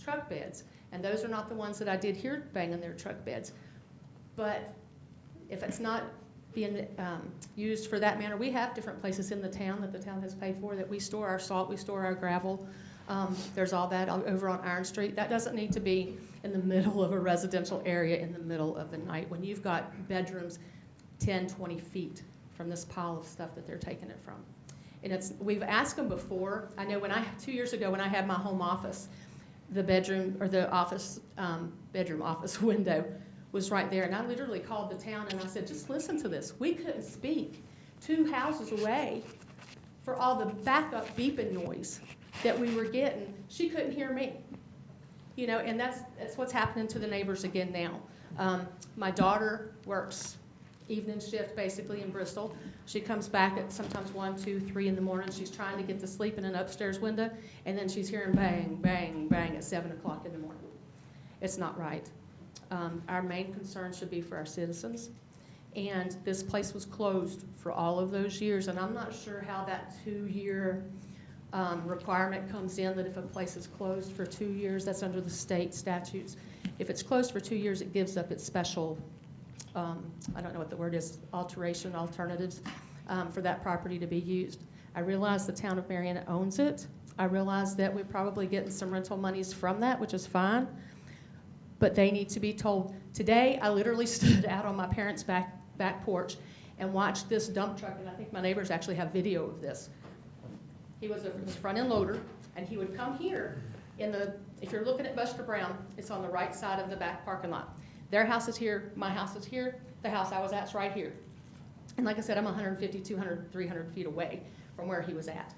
truck beds. And those are not the ones that I did hear banging their truck beds. But if it's not being used for that manner, we have different places in the town that the town has paid for that we store our salt, we store our gravel. There's all that over on Iron Street. That doesn't need to be in the middle of a residential area in the middle of the night when you've got bedrooms 10, 20 feet from this pile of stuff that they're taking it from. And we've asked them before. I know 2 years ago when I had my home office, the bedroom or the office, bedroom office window was right there. And I literally called the town and I said, just listen to this. We couldn't speak 2 houses away for all the backup beeping noise that we were getting. She couldn't hear me. You know, and that's what's happening to the neighbors again now. My daughter works evening shift basically in Bristol. She comes back at sometimes 1, 2, 3 in the morning. She's trying to get to sleep in an upstairs window, and then she's hearing bang, bang, bang at 7 o'clock in the morning. It's not right. Our main concern should be for our citizens. And this place was closed for all of those years, and I'm not sure how that 2-year requirement comes in, that if a place is closed for 2 years, that's under the state statutes. If it's closed for 2 years, it gives up its special, I don't know what the word is, alternatives for that property to be used. I realize the town of Marion owns it. I realize that we're probably getting some rental monies from that, which is fine, but they need to be told. Today, I literally stood out on my parents' back porch and watched this dump truck, and I think my neighbors actually have video of this. He was a front-end loader, and he would come here if you're looking at Buster Brown, it's on the right side of the back parking lot. Their house is here, my house is here, the house I was at's right here. And like I said, I'm 150, 200, 300 feet away from where he was at.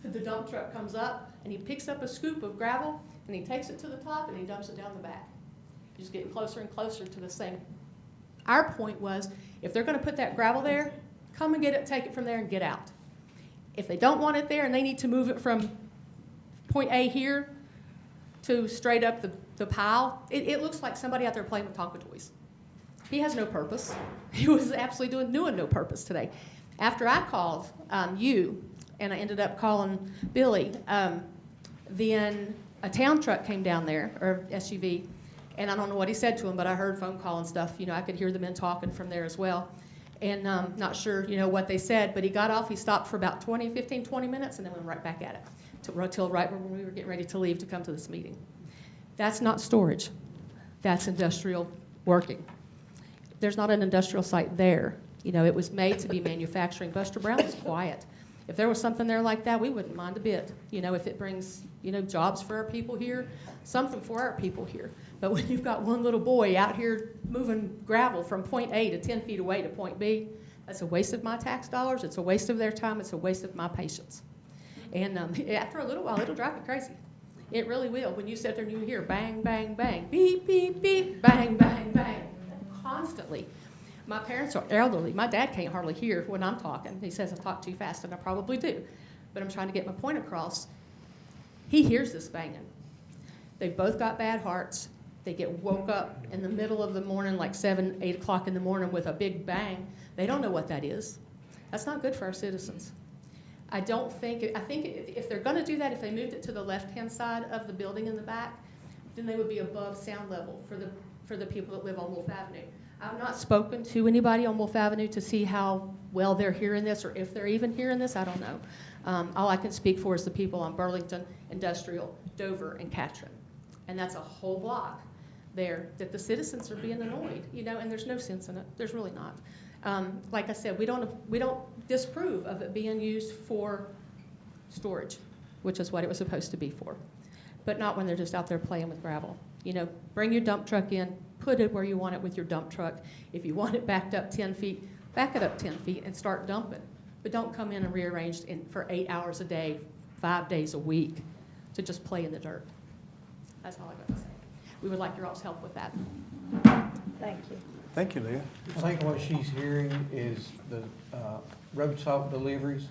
The dump truck comes up, and he picks up a scoop of gravel, and he takes it to the top, and he dumps it down the back. He's getting closer and closer to the same. Our point was, if they're gonna put that gravel there, come and get it, take it from there and get out. If they don't want it there and they need to move it from point A here to straight up the pile, it looks like somebody out there playing with Tonka toys. He has no purpose. He was absolutely doing no purpose today. After I called you, and I ended up calling Billy, then a town truck came down there, or SUV, and I don't know what he said to him, but I heard phone call and stuff. You know, I could hear the men talking from there as well. And not sure, you know, what they said, but he got off, he stopped for about 15, 20 minutes, and then went right back at it, till right when we were getting ready to leave to come to this meeting. That's not storage. That's industrial working. There's not an industrial site there. You know, it was made to be manufacturing. Buster Brown is quiet. If there was something there like that, we wouldn't mind a bit. You know, if it brings, you know, jobs for our people here, something for our people here. But when you've got one little boy out here moving gravel from point A to 10 feet away to point B, that's a waste of my tax dollars, it's a waste of their time, it's a waste of my patience. And after a little while, it'll drive you crazy. It really will. When you sit there and you hear bang, bang, bang, beep, beep, beep, bang, bang, bang, constantly. My parents are elderly. My dad can't hardly hear when I'm talking. He says I talk too fast, and I probably do. But I'm trying to get my point across. He hears this banging. They've both got bad hearts. They get woke up in the middle of the morning, like 7, 8 o'clock in the morning with a big bang. They don't know what that is. That's not good for our citizens. I think if they're gonna do that, if they moved it to the left-hand side of the building in the back, then they would be above sound level for the people that live on Wolf Avenue. I've not spoken to anybody on Wolf Avenue to see how well they're hearing this, or if they're even hearing this, I don't know. All I can speak for is the people on Burlington, Industrial, Dover, and Katrin. And that's a whole block there that the citizens are being annoyed, you know, and there's no sense in it. There's really not. Like I said, we don't disapprove of it being used for storage, which is what it was supposed to be for, but not when they're just out there playing with gravel. You know, bring your dump truck in, put it where you want it with your dump truck. If you want it backed up 10 feet, back it up 10 feet and start dumping. But don't come in and rearrange for 8 hours a day, 5 days a week to just play in the dirt. That's all I got to say. We would like your all's help with that. Thank you. Thank you, Leah. I think what she's hearing is the road salt deliveries.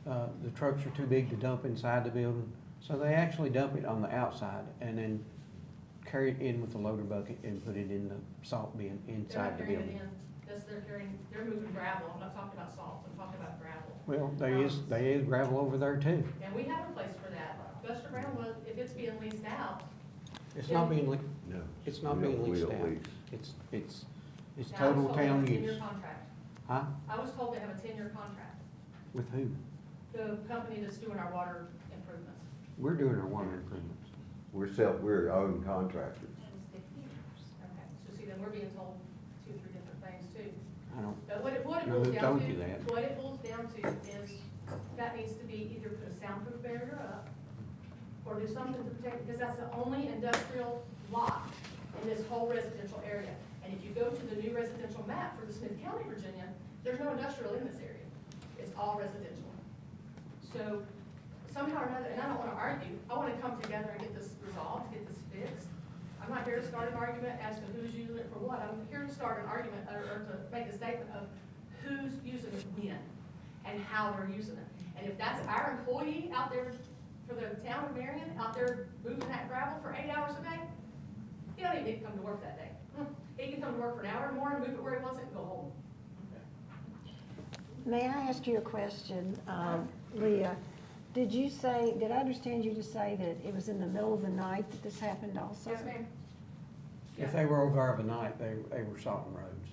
The trucks are too big to dump inside the building, so they actually dump it on the outside and then carry it in with the loader bucket and put it in the salt bin They're inside not the carrying it building. in, they're moving gravel, I'm not talking about salt, I'm talking about gravel. Well, there is gravel over there too. And we have a place for that. Buster Brown was, if it's being leased out, It's not being, No. it's not We being don't- we leased don't out. lease. It's now I was total told they have town a 10-year use. contract. Huh? I was told they have a 10-year contract, With who? the company that's doing our water improvements. We're doing our water improvements. We're own contractors. Okay, so see, then we're being told 2 or 3 different things too. I don't, But what it No, boils they down told to, you that. what it boils down to is that needs to be either put a soundproof barrier up or do something to protect, because that's the only industrial lot in this whole residential area. And if you go to the new residential map for the Smith County, Virginia, there's no industrial in this area. It's all residential. So somehow or another, and I don't want to argue, I want to come together and get this resolved, get this fixed. I'm not here to start an argument as to who's using it for what. I'm here to start an argument or to make a statement of who's using it when and how they're using it. And if that's our employee out there for the town of Marion, out there moving that gravel for 8 hours a day, he don't even need to come to work that day. He can come to work for an hour in the morning, move it where he wants it, and go home. May I ask you a question? Leah, did I understand you to say that it was in the middle of the night that this happened also? Yes, ma'am. if they were over there overnight, they were salting roads.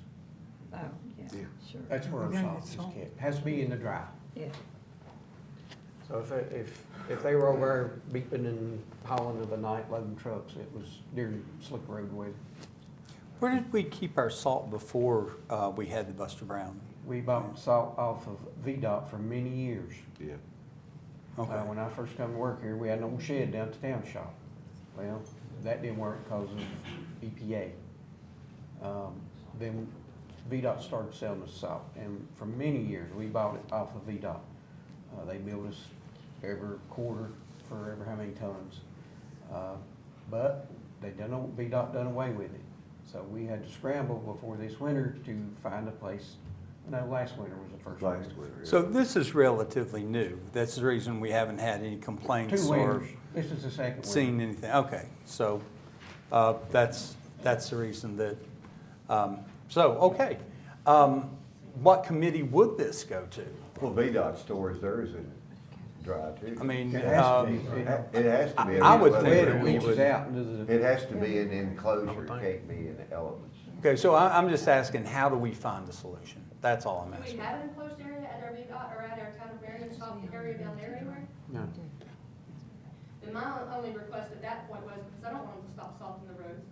Oh, yeah, sure. That's where our Yeah, salt it's is salt. kept. Has to be in the dry. Yeah. So if they were over there beeping and hauling of the night loading trucks, it was during slick roadway. Where did we keep our salt before we had the Buster Brown? We bought salt off of VDOT for many years. Yeah. Okay. When I first come to work here, we had an old shed down at the town shop. Well, that didn't work because of EPA. Then VDOT started selling us salt, and for many years, we bought it off of VDOT. They billed us every quarter for ever how many tons. But VDOT done away with it. So we had to scramble before this winter to find a place. No, last winter was the first winter. Last winter. yeah. So this is relatively new. That's the reason we haven't had any complaints 2 or winters. This is the second winter. seen anything. Okay, so that's the reason that, okay. What committee would this go to? Well, VDOT stores theirs in dry too. I mean, It has to be. It has to be. I would Well, think Wet, that it we leaches would. out into the. It has to be an enclosure, it can't be in the elements. Okay, so I'm just asking, how do we find a solution? That's all I'm Do we asking. have an enclosed area at our VDOT or at our town of Marion shop area down there anywhere? No. And my only request at that point was, because I don't want them to stop salting the roads,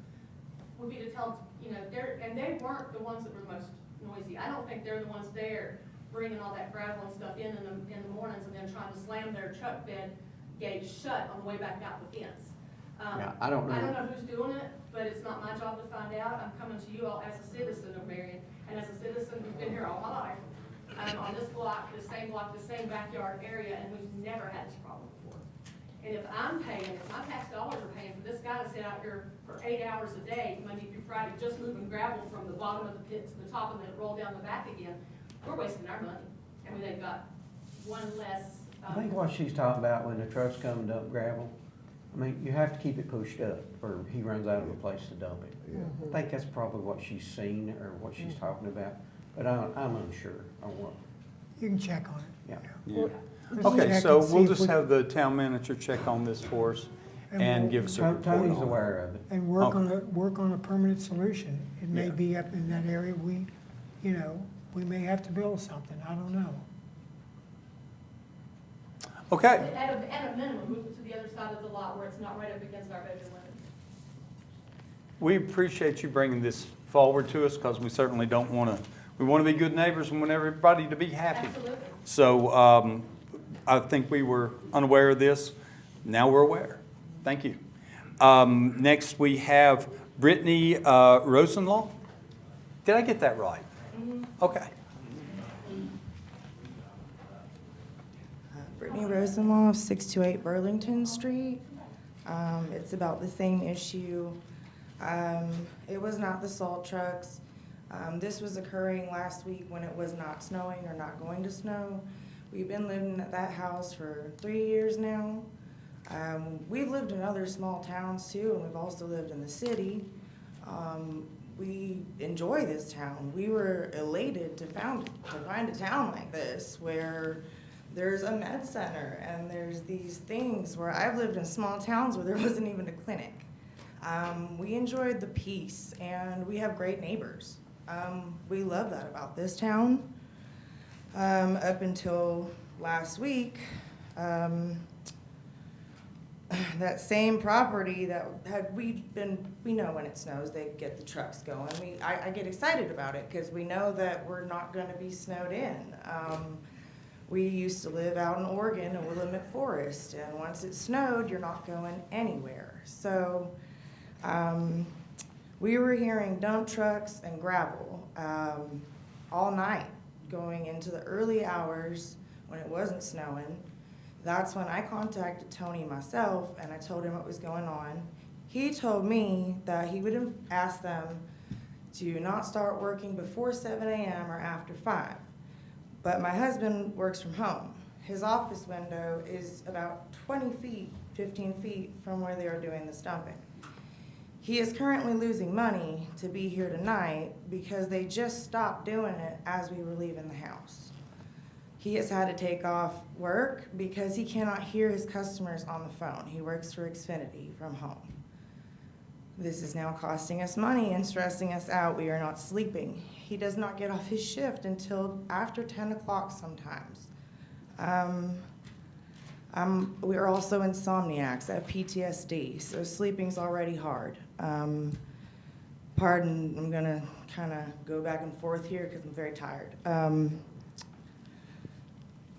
would be to tell, and they weren't the ones that were most noisy. I don't think they're the ones there bringing all that gravel and stuff in the mornings and then trying to slam their truck bed gate shut on the way back out the fence. Yeah, I don't know. I don't know who's doing it, but it's not my job to find out. I'm coming to you all as a citizen of Marion and as a citizen who's been here all my life. On this block, the same backyard area, and we've never had this problem before. And if I'm paying, if my tax dollars are paying for this guy to sit out here for 8 hours a day, Monday through Friday, just moving gravel from the bottom of the pit to the top and then roll down the back again, we're wasting our money. And they've got one less. I think what she's talking about when the trucks come and dump gravel, I mean, you have to keep it pushed up or he runs out of a place to dump it. Yeah. I think that's probably what she's seen or what she's talking about, but I'm unsure on what, You can check on it. yeah. Yeah. Let's Okay, check so and see we'll if just we- have the town manager check on this for us and give us a report Tony's on it. aware of it. And work on a permanent solution. It may Yeah. be up in that area, we may have to build something, I don't know. Okay, At a minimum, move it to the other side of the lot where it's not right up against our bedroom limits. we appreciate you bringing this forward to us because we certainly don't want to, we want to be good neighbors and want everybody to be happy. Absolutely. So I think we were unaware of this. Now we're aware. Thank you. Next, we have Brittany Rosenlaw. Did I get that right? Okay. Brittany Rosenlaw of 628 Burlington Street. It's about the same issue. It was not the salt trucks. This was occurring last week when it was not snowing or not going to snow. We've been living at that house for 3 years now. We've lived in other small towns too, and we've also lived in the city. We enjoy this town. We were elated to find a town like this where there's a med center and there's these things where I've lived in small towns where there wasn't even a clinic. We enjoyed the peace and we have great neighbors. We love that about this town. Up until last week, that same property that we know when it snows, they get the trucks going. I get excited about it because we know that we're not gonna be snowed in. We used to live out in Oregon in Willamette Forest, and once it snowed, you're not going anywhere. So, we were hearing dump trucks and gravel, all night, going into the early hours when it wasn't snowing. That's when I contacted Tony myself and I told him what was going on. He told me that he would have asked them to not start working before 7 a.m. or after 5. But my husband works from home. His office window is about 20 feet, 15 feet from where they are doing this dumping. He is currently losing money to be here tonight because they just stopped doing it as we were leaving the house. He has had to take off work because he cannot hear his customers on the phone. He works for Xfinity from home. This is now costing us money and stressing us out. We are not sleeping. He does not get off his shift until after 10 o'clock sometimes. We are also insomniacs. I have PTSD, so sleeping's already hard. Pardon, I'm gonna kind of go back and forth here because I'm very tired.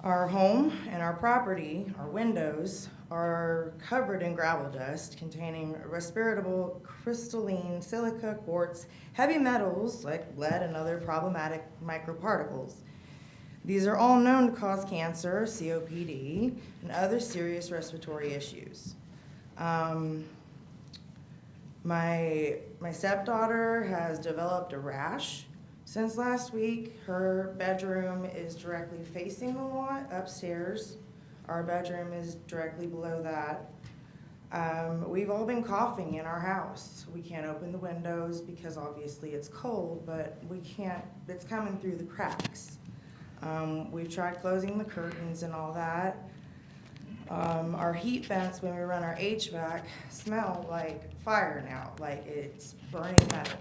Our home and our property, our windows, are covered in gravel dust containing respirable crystalline silica, quartz, heavy metals like lead and other problematic microparticles. These are all known to cause cancer, COPD, and other serious respiratory issues. My stepdaughter has developed a rash since last week. Her bedroom is directly facing the lot upstairs. Our bedroom is directly below that. We've all been coughing in our house. We can't open the windows because obviously it's cold, but it's coming through the cracks. We've tried closing the curtains and all that. Our heat vents, when we run our HVAC, smell like fire now, like it's burning metal.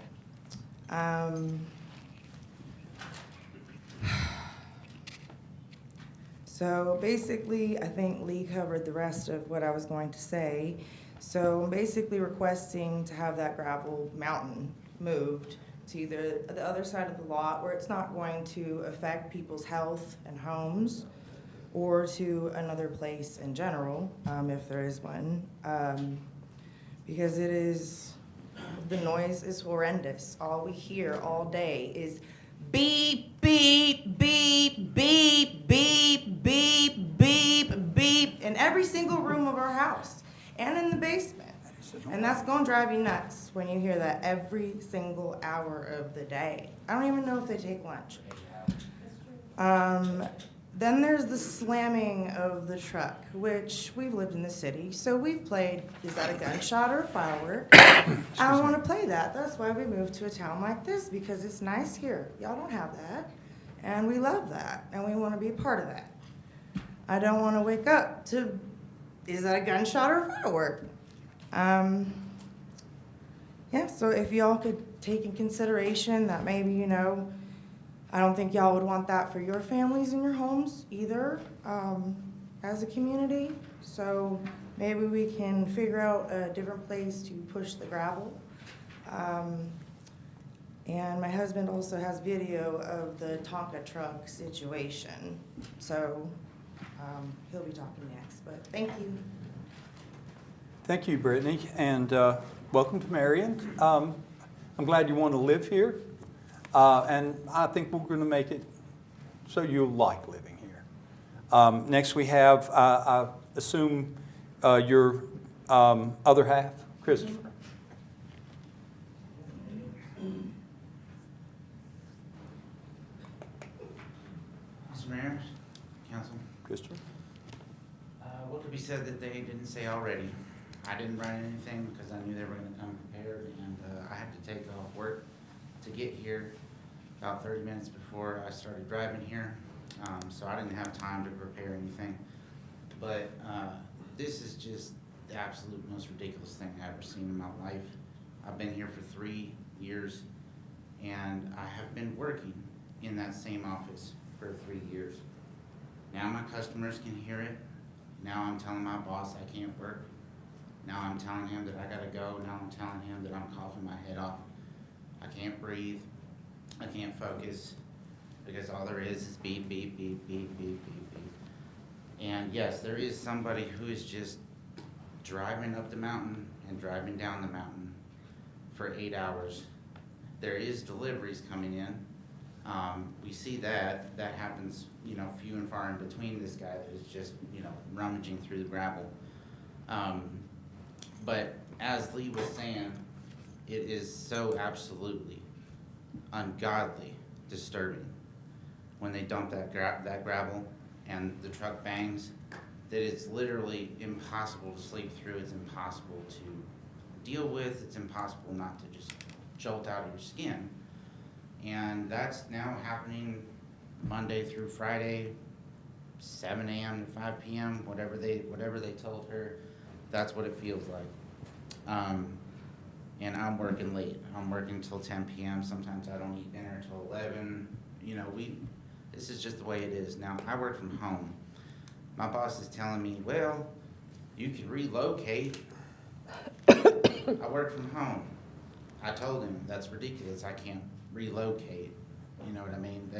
So basically, I think Lee covered the rest of what I was going to say. So I'm basically requesting to have that gravel mountain moved to either the other side of the lot where it's not going to affect people's health and homes, or to another place in general, if there is one, because the noise is horrendous. All we hear all day is beep, beep, beep, beep, beep, beep, beep, beep, in every single room of our house and in the basement. And that's gonna drive you nuts when you hear that every single hour of the day. I don't even know if they take lunch. Then there's the slamming of the truck, which we've lived in the city, so we've played, is that a gunshot or a firework? I don't wanna play that. That's why we moved to a town like this, because it's nice here. Y'all don't have that. And we love that, and we wanna be a part of that. I don't wanna wake up to, is that a gunshot or a firework? Yeah, so if y'all could take in consideration that maybe, I don't think y'all would want that for your families and your homes either, as a community. So maybe we can figure out a different place to push the gravel. And my husband also has video of the Tonka truck situation. So he'll be talking next, but thank you. Thank you, Brittany, and welcome to Marion. I'm glad you want to live here, and I think we're going to make it so you'll like living here. Next we have, I assume, your other half, Christopher. Mr. Mayor, Council. Christopher. What the be said that they didn't say already. I didn't write anything because I knew they were gonna come prepared, and I had to take off work to get here about 30 minutes before I started driving here, so I didn't have time to prepare anything. But this is just the absolute most ridiculous thing I've ever seen in my life. I've been here for 3 years, and I have been working in that same office for 3 years. Now my customers can hear it. Now I'm telling my boss I can't work. Now I'm telling him that I gotta go. Now I'm telling him that I'm coughing my head off. I can't breathe. I can't focus because all there is beep, beep, beep, beep, beep, beep, beep. And yes, there is somebody who is just driving up the mountain and driving down the mountain for 8 hours. There is deliveries coming in. We see that. That happens, you know, few and far in between this guy that is just, you know, rummaging through the gravel. But as Lee was saying, it is so absolutely ungodly disturbing when they dump that gravel and the truck bangs, that it's literally impossible to sleep through. It's impossible to deal with. It's impossible not to just jolt out of your skin. And that's now happening Monday through Friday, 7 a.m. to 5 p.m., whatever they told her, that's what it feels like. And I'm working late. I'm working till 10 p.m. Sometimes I don't eat dinner till 11. You know, this is just the way it is. Now, I work from home. My boss is telling me, well, you can relocate. I work from home. I told him, that's ridiculous. I can't relocate. You know what I mean?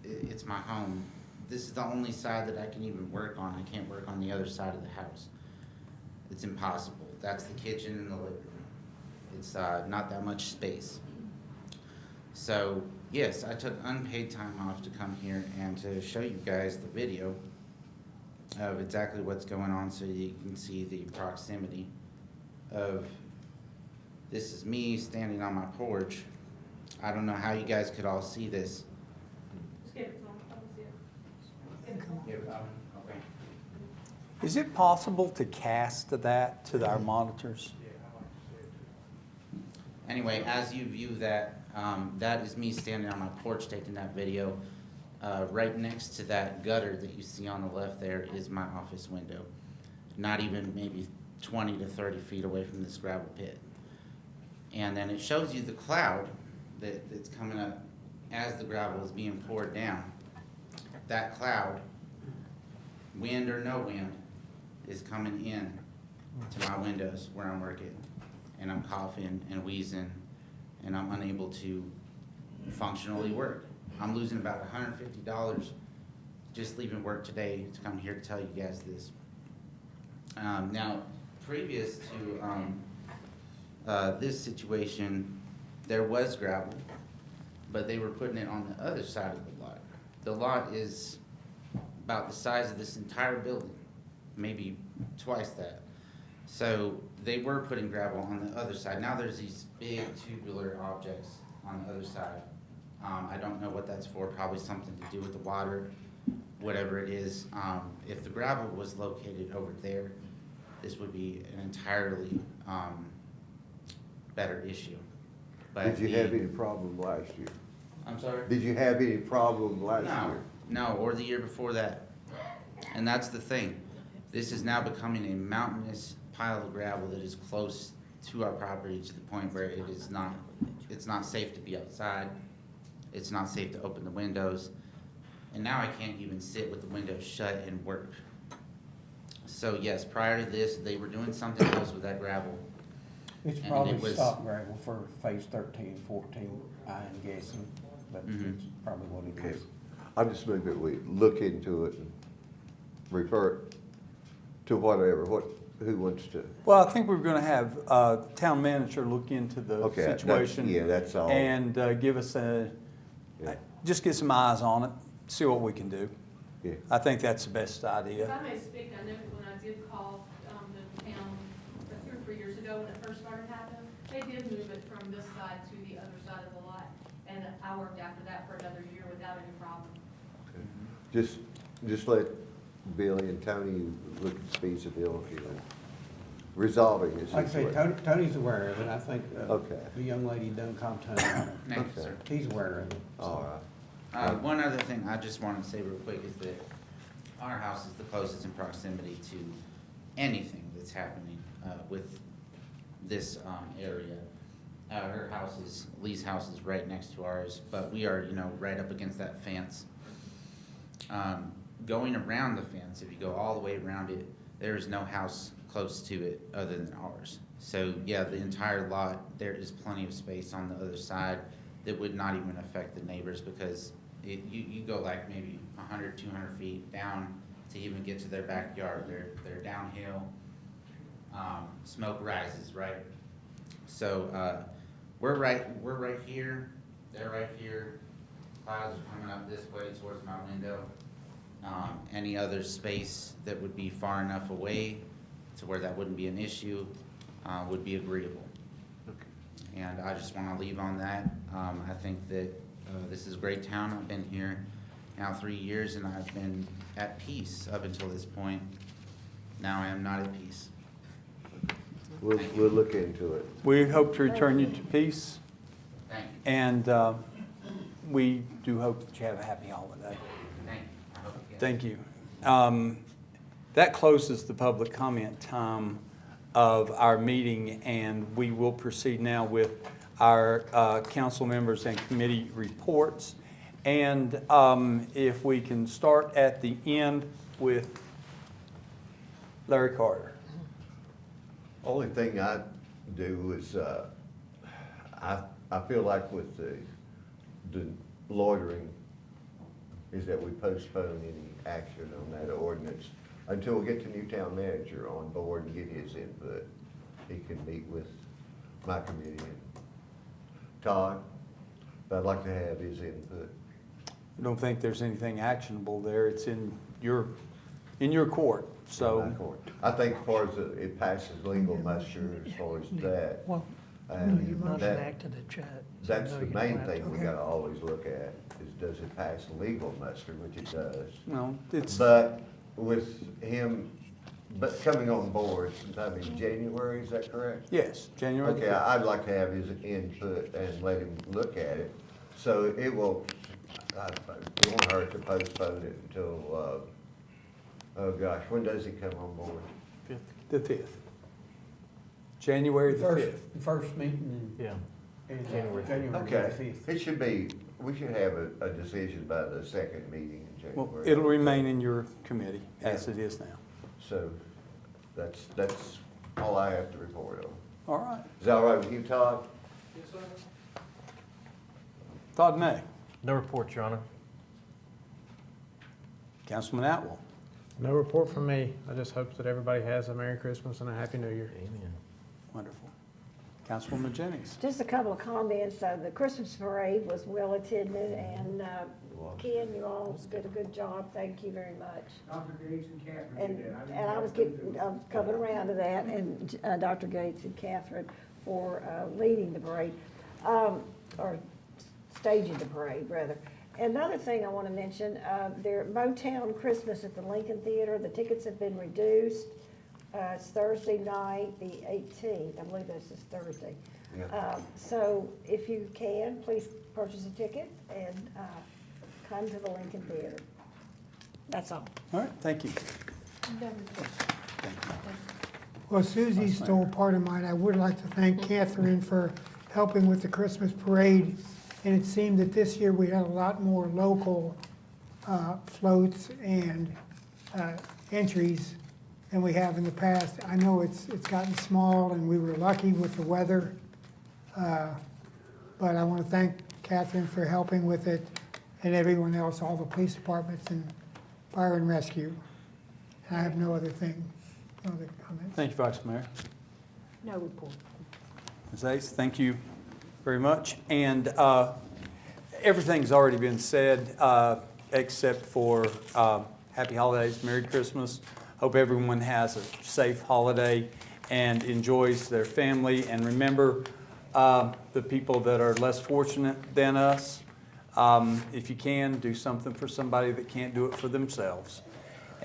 It's my home. This is the only side that I can even work on. I can't work on the other side of the house. It's impossible. That's the kitchen and the living room. It's not that much space. So, yes, I took unpaid time off to come here and to show you guys the video of exactly what's going on so you can see the proximity of, this is me standing on my porch. I don't know how you guys could all see this. Just give it to them. Let me see it. Yeah, okay. Is it possible to cast that to our monitors? Anyway, as you view that, that is me standing on my porch taking that video. Right next to that gutter that you see on the left there is my office window. Not even maybe 20 to 30 feet away from this gravel pit. And then it shows you the cloud that's coming up as the gravel is being poured down. That cloud, wind or no wind, is coming in to my windows where I'm working. And I'm coughing and wheezing, and I'm unable to functionally work. I'm losing about $150 just leaving work today to come here to tell you guys this. Now, previous to this situation, there was gravel, but they were putting it on the other side of the lot. The lot is about the size of this entire building, maybe twice that. So they were putting gravel on the other side. Now there's these big tubular objects on the other side. I don't know what that's for, probably something to do with the water, whatever it is. If the gravel was located over there, this would be an entirely better issue. But Did you have any problem last year? I'm sorry? Did you have any problem last year? No, or the year before that. And that's the thing. This is now becoming a mountainous pile of gravel that is close to our property to the point where it's not safe to be outside. It's not safe to open the windows. And now I can't even sit with the windows shut and work. So yes, prior to this, they were doing something else with that gravel. It's And probably it was- stock gravel for phase 13, 14, I'm guessing, but Mhm. it's probably what it Okay. is. I just move that we look into it and refer it to whatever, who wants to. Well, I think we're gonna have town manager look into the Okay, that's- situation. yeah, that's all. And give us just get some eyes on it, see what we can do. Yeah. I think that's the best If idea. I may speak, I know that when I did call the town 2 or 3 years ago when it first started happening, they did move it from this side to the other side of the lot. And I worked after that for another year without any problem. Just let Billy and Tony look at feasibility of resolving this Like I say, situation? Tony's aware of it. I think Okay. the young lady done contact him. Thank you, sir. He's aware of it. All right. One other thing I just wanted to say real quick is that our house is the closest in proximity to anything that's happening with this area. Her house is, Lee's house is right next to ours, but we are, right up against that fence. Going around the fence, if you go all the way around it, there is no house close to it other than ours. So, yeah, the entire lot, there is plenty of space on the other side that would not even affect the neighbors because you go like maybe 100, 200 feet down to even get to their backyard. They're downhill. Smoke rises, right? So we're right here. They're right here. Clouds are coming up this way towards my window. Any other space that would be far enough away to where that wouldn't be an issue would be agreeable. And I just want to leave on that. I think that this is a great town. I've been here now 3 years, and I've been at peace up until this point. Now I am not at peace. We'll look into it. We hope to return you to peace, Thank you. and we do hope that you have a happy holiday. Thank you. I hope you get it. Thank you. That closes the public comment time of our meeting, and we will proceed now with our council members and committee reports. And if we can start at the end with Larry Carter. Only thing I do is, I feel like with the loitering, is that we postpone any action on that ordinance until we get the new town manager on board and get his input. He can meet with my committee and Todd, but I'd like to have his input. I don't think there's anything actionable there. It's in your court, so. My court. I think as far as it passes legal muster, as far as that. And that's the main thing we gotta always look at, is does it pass legal muster, which it does. No, it's. But with him, coming on board sometime in January, is that correct? Yes, January. Okay, I'd like to have his input and let him look at it. So it won't hurt to postpone it until, oh gosh, when does he come on board? The 5th. January the 5th. The first meeting Yeah. in January. January Okay, 5th. it should be, we should have a decision by the second meeting in Well, January. it'll remain in your committee as it is now. So that's all I have to report on. All right. Is that all right with you, Todd? Yes, sir. Todd May, No report, Your Honor. Councilman Atwell. No report from me. I just hope that everybody has a Merry Christmas and a Happy New Year. Amen. Wonderful. Councilwoman Jennings. Just a couple of comments. The Christmas parade was well attended, and Ken, you all did a good job. Thank you very much. Dr. Gates and Catherine. And I was coming around to that, and Dr. Gates and Catherine for leading the parade, or staging the parade, rather. Another thing I want to mention, their Motown Christmas at the Lincoln Theater, the tickets have been reduced. It's Thursday night, the 18th. I believe this is Thursday. Yeah. So if you can, please purchase a ticket and come to the Lincoln Theater. That's all. All right, thank you. Well, Susie stole part of mine. I would like to thank Catherine for helping with the Christmas parade. And it seemed that this year we had a lot more local floats and entries than we have in the past. I know it's gotten small and we were lucky with the weather. But I want to thank Catherine for helping with it and everyone else, all the police departments and fire and rescue. And I have no other comments. Thank you, Vice Mayor. No report. Ms. Ace, thank you very much. And everything's already been said except for happy holidays, Merry Christmas. Hope everyone has a safe holiday and enjoys their family. And remember the people that are less fortunate than us. If you can, do something for somebody that can't do it for themselves.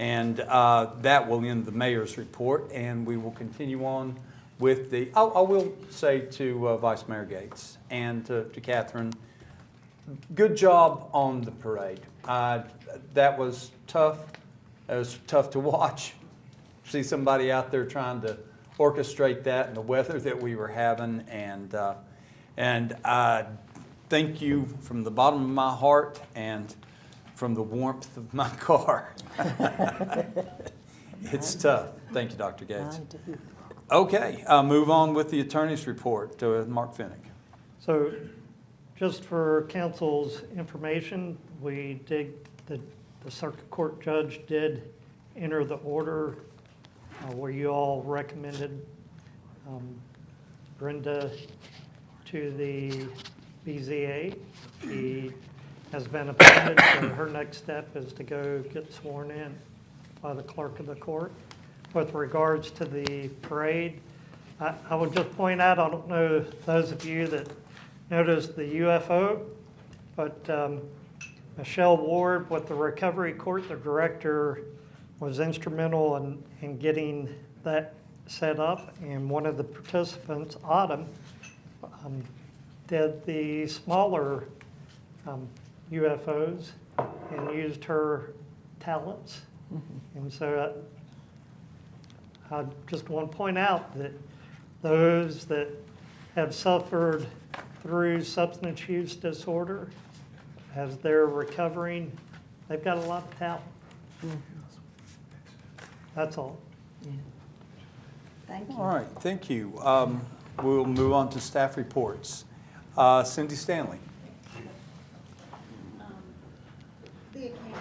And that will end the mayor's report, and we will continue on with the, I will say to Vice Mayor Gates and to Catherine, good job on the parade. That was tough. It was tough to watch. See somebody out there trying to orchestrate that in the weather that we were having, and thank you from the bottom of my heart and from the warmth of my car. It's tough. Thank you, Dr. Gates. Okay, move on with the attorney's report to Mark Finnick. So just for council's information, the circuit court judge did enter the order where you all recommended Brenda to the BZA. She has been appointed, so her next step is to go get sworn in by the clerk of the court. With regards to the parade, I would just point out, I don't know those of you that noticed the UFO, but Michelle Ward with the Recovery Court, the director, was instrumental in getting that set up. And one of the participants, Autumn, did the smaller UFOs and used her talents. And so I just want to point out that those that have suffered through substance use disorder, as they're recovering, they've got a lot of talent. That's all. Thank you. All right, thank you. We'll move on to staff reports. Cindy Stanley. The accounts.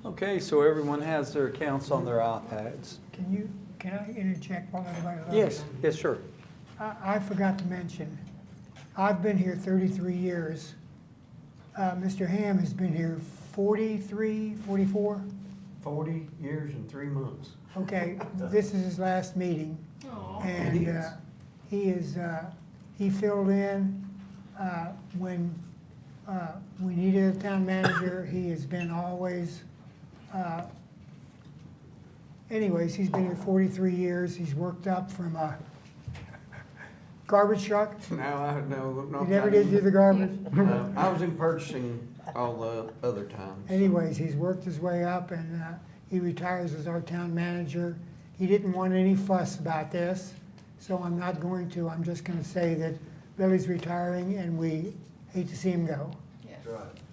Okay, so everyone has their accounts on their iPads. Can I interject while everybody's on? Yes, sure. I forgot to mention, I've been here 33 years. Mr. Ham has been here 43, 44? 40 years and 3 months. Okay, this is his last meeting. And he filled in when we needed a town manager. He has been always, anyways, he's been here 43 years. He's worked up from a garbage truck. No. He never did do the garbage? I was in purchasing all the other times. Anyways, he's worked his way up, and he retires as our town manager. He didn't want any fuss about this, so I'm not going to. I'm just going to say that Billy's retiring, and we hate to see him go.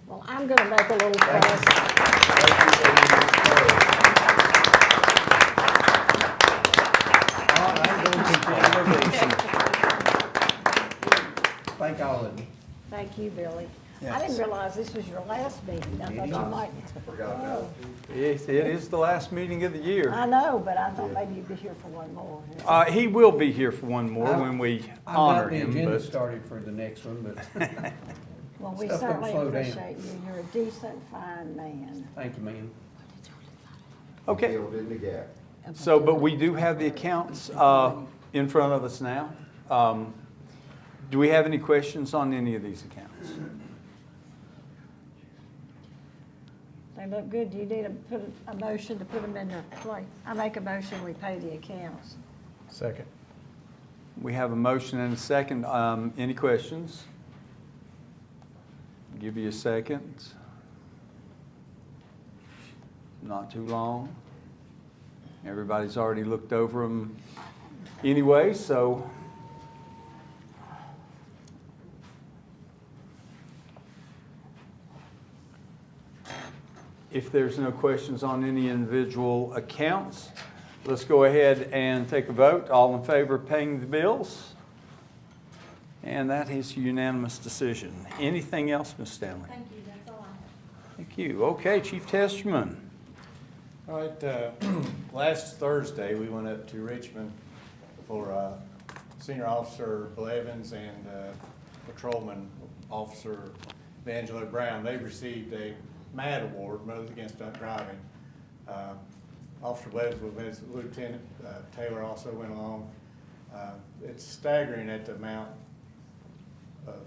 Well, I'm going to make a little fuss. Thank all of you. Thank you, Billy. Yes. I didn't realize this was your last meeting. I thought you might. Oh, It is the last meeting of the year. I know, but I thought maybe you'd be here for one more. He will be here for one more when we honor him. I've got the agenda But started for the next one, but Well, we Stuff don't certainly slow down. appreciate you. You're a decent, fine man. thank you, ma'am. Okay, Filled in the gap. so, but we do have the accounts in front of us now. Do we have any questions on any of these accounts? They look good. Do you need a motion to put them in their place? I make a motion, we pay the accounts. Second. We have a motion and a second. Any questions? Give you a second. Not too long. Everybody's already looked over them anyway, so. If there's no questions on any individual accounts, let's go ahead and take a vote. All in favor of paying the bills? And that is a unanimous decision. Anything else, Ms. Stanley? Thank you, that's all I have. Thank you. Okay, Chief Testerman. All right, last Thursday, we went up to Richmond for Senior Officer Blevins and Patrolman Officer Angelo Brown. They received a MAD award, Mothers Against Drunk Driving. Officer Blevins was with Lieutenant Taylor also went along. It's staggering at the amount of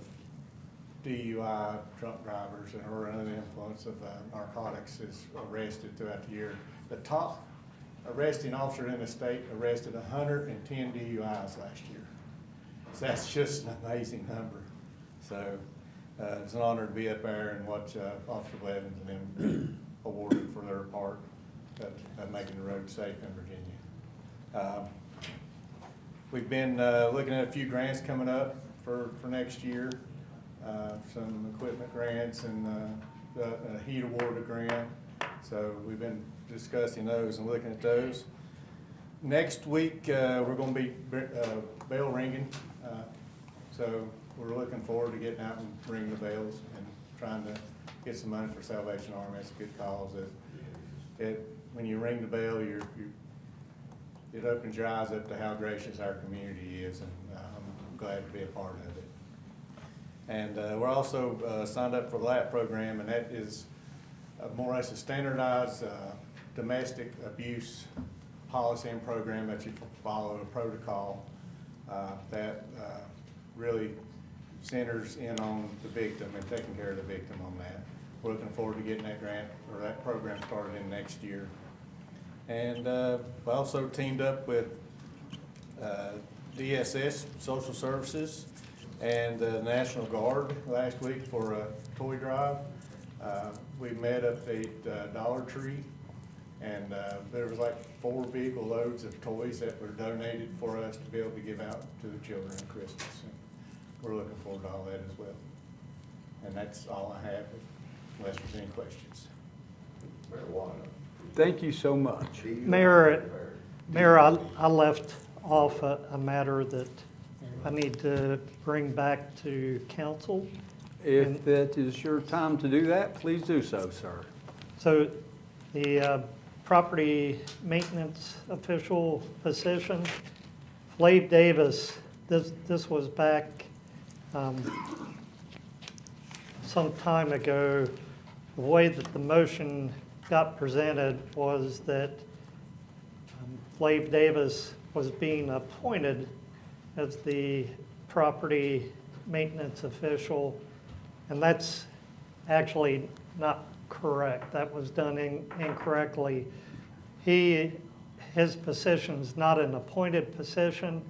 DUI drunk drivers and or under the influence of narcotics is arrested throughout the year. The top arresting officer in the state arrested 110 DUIs last year. So that's just an amazing number. So it's an honor to be up there and watch Officer Blevins and them awarded for their part of making the road safe in Virginia. We've been looking at a few grants coming up for next year. Some equipment grants and a heat award grant. So we've been discussing those and looking at those. Next week, we're going to be bell ringing. So we're looking forward to getting out and ringing the bells and trying to get some money for Salvation Army. That's a good cause. When you ring the bell, it opens your eyes up to how gracious our community is, and I'm glad to be a part of it. And we're also signed up for the LAP program, and that is more or less a standardized domestic abuse policy and program that you follow a protocol that really centers in on the victim and taking care of the victim on that. We're looking forward to getting that grant or that program started in next year. And we also teamed up with DSS, Social Services, and the National Guard last week for a toy drive. We met up at Dollar Tree, and there was like 4 vehicle loads of toys that were donated for us to be able to give out to the children at Christmas. And we're looking forward to all that as well. And that's all I have, unless there's any questions. Marijuana. Thank you so much. Mayor, I left off a matter that I need to bring back to council. If that is your time to do that, please do so, sir. So the property maintenance official position, Flav Davis, this was back some time ago. The way that the motion got presented was that Flav Davis was being appointed as the property maintenance official, and that's actually not correct. That was done incorrectly. His position's not an appointed position.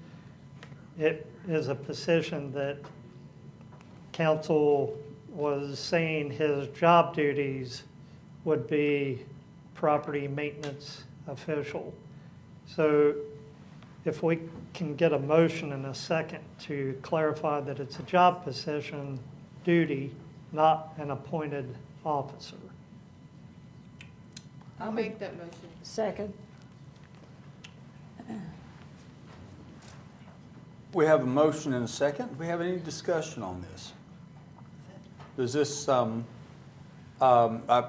It is a position that council was saying his job duties would be property maintenance official. So if we can get a motion and a second to clarify that it's a job position duty, not an appointed officer. I'll make that motion. Second. We have a motion and a second. Do we have any discussion on this? Does this, of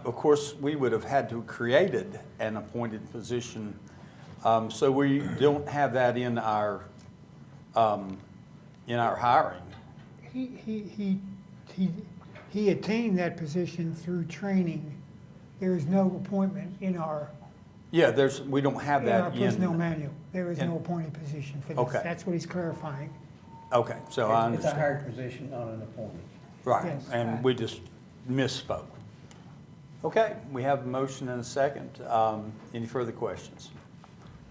course, we would have had to have created an appointed position, so we don't have that in our hiring. He attained that position through training. There is no appointment in our. Yeah, we don't have In that our in. personnel manual, there is no appointed position for this. Okay. That's what he's clarifying. Okay, so I It's a understand. hired position, not an appointed. Right, Yes. and we just misspoke. Okay, we have a motion and a second. Any further questions?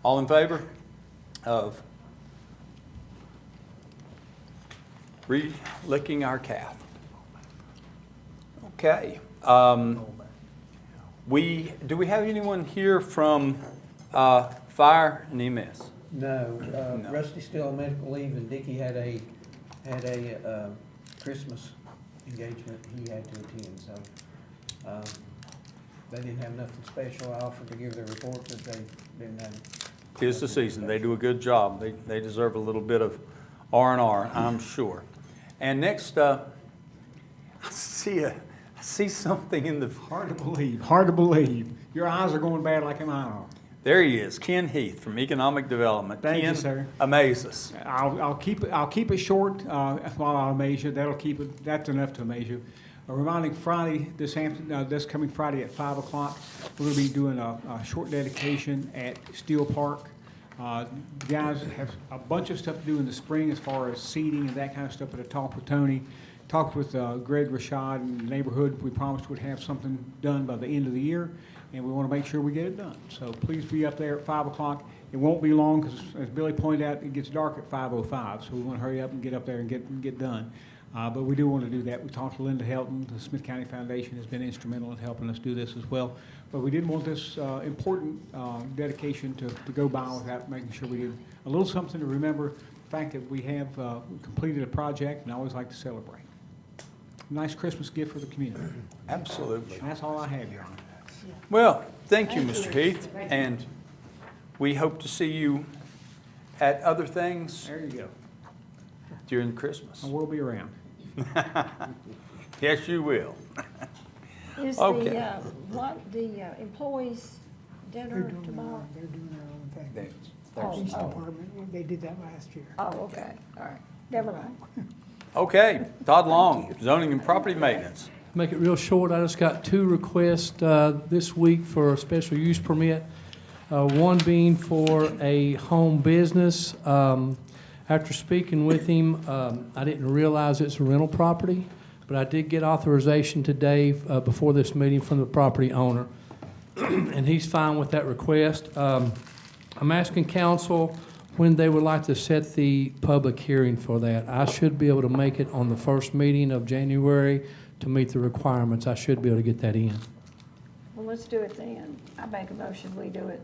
All in favor of re-licking our calf? Okay. Do we have anyone here from Fire and EMS? No, Rusty's still on medical leave, and Dickie had a Christmas engagement he had to attend, so they didn't have nothing special. I offered to give their report, but they didn't have. 'Tis the season. They do a good job. They deserve a little bit of R&R, I'm sure. And next, I see something in the. Hard to believe, hard to believe. Your eyes are going bad like mine are. There he is, Ken Heath from Economic Development. Thank you, Ken, sir. amaze us. I'll keep it short while I amaze you. That's enough to amaze you. Reminding Friday, this coming Friday at 5 o'clock, we're going to be doing a short dedication at Steel Park. Guys have a bunch of stuff to do in the spring as far as seating and that kind of stuff at a talk with Tony talked with Greg Rashad in the neighborhood. We promised we'd have something done by the end of the year, and we want to make sure we get it done. So please be up there at 5 o'clock. It won't be long because, as Billy pointed out, it gets dark at 5:05, so we want to hurry up and get up there and get done. But we do want to do that. We talked to Linda Helton. The Smith County Foundation has been instrumental in helping us do this as well. But we didn't want this important dedication to go by without making sure we did a little something to remember the fact that we have completed a project, and I always like to celebrate. Nice Christmas gift for the community. Absolutely. And that's all I have, Your Honor. Well, thank you, Mr. Heath, and we hope to see you at other things There you go. during Christmas. I will be around. Yes, you will. Is Okay. the employees dinner tomorrow? They're doing their own thing. Oh, Police oh. department, they did that last year. Oh, okay, all right, never mind. Okay, Todd Long, zoning and property maintenance. Make it real short, I just got 2 requests this week for a special use permit. One being for a home business. After speaking with him, I didn't realize it's a rental property, but I did get authorization today before this meeting from the property owner, and he's fine with that request. I'm asking council when they would like to set the public hearing for that. I should be able to make it on the first meeting of January to meet the requirements. I should be able to get that in. Well, let's do it then. I make a motion, we do it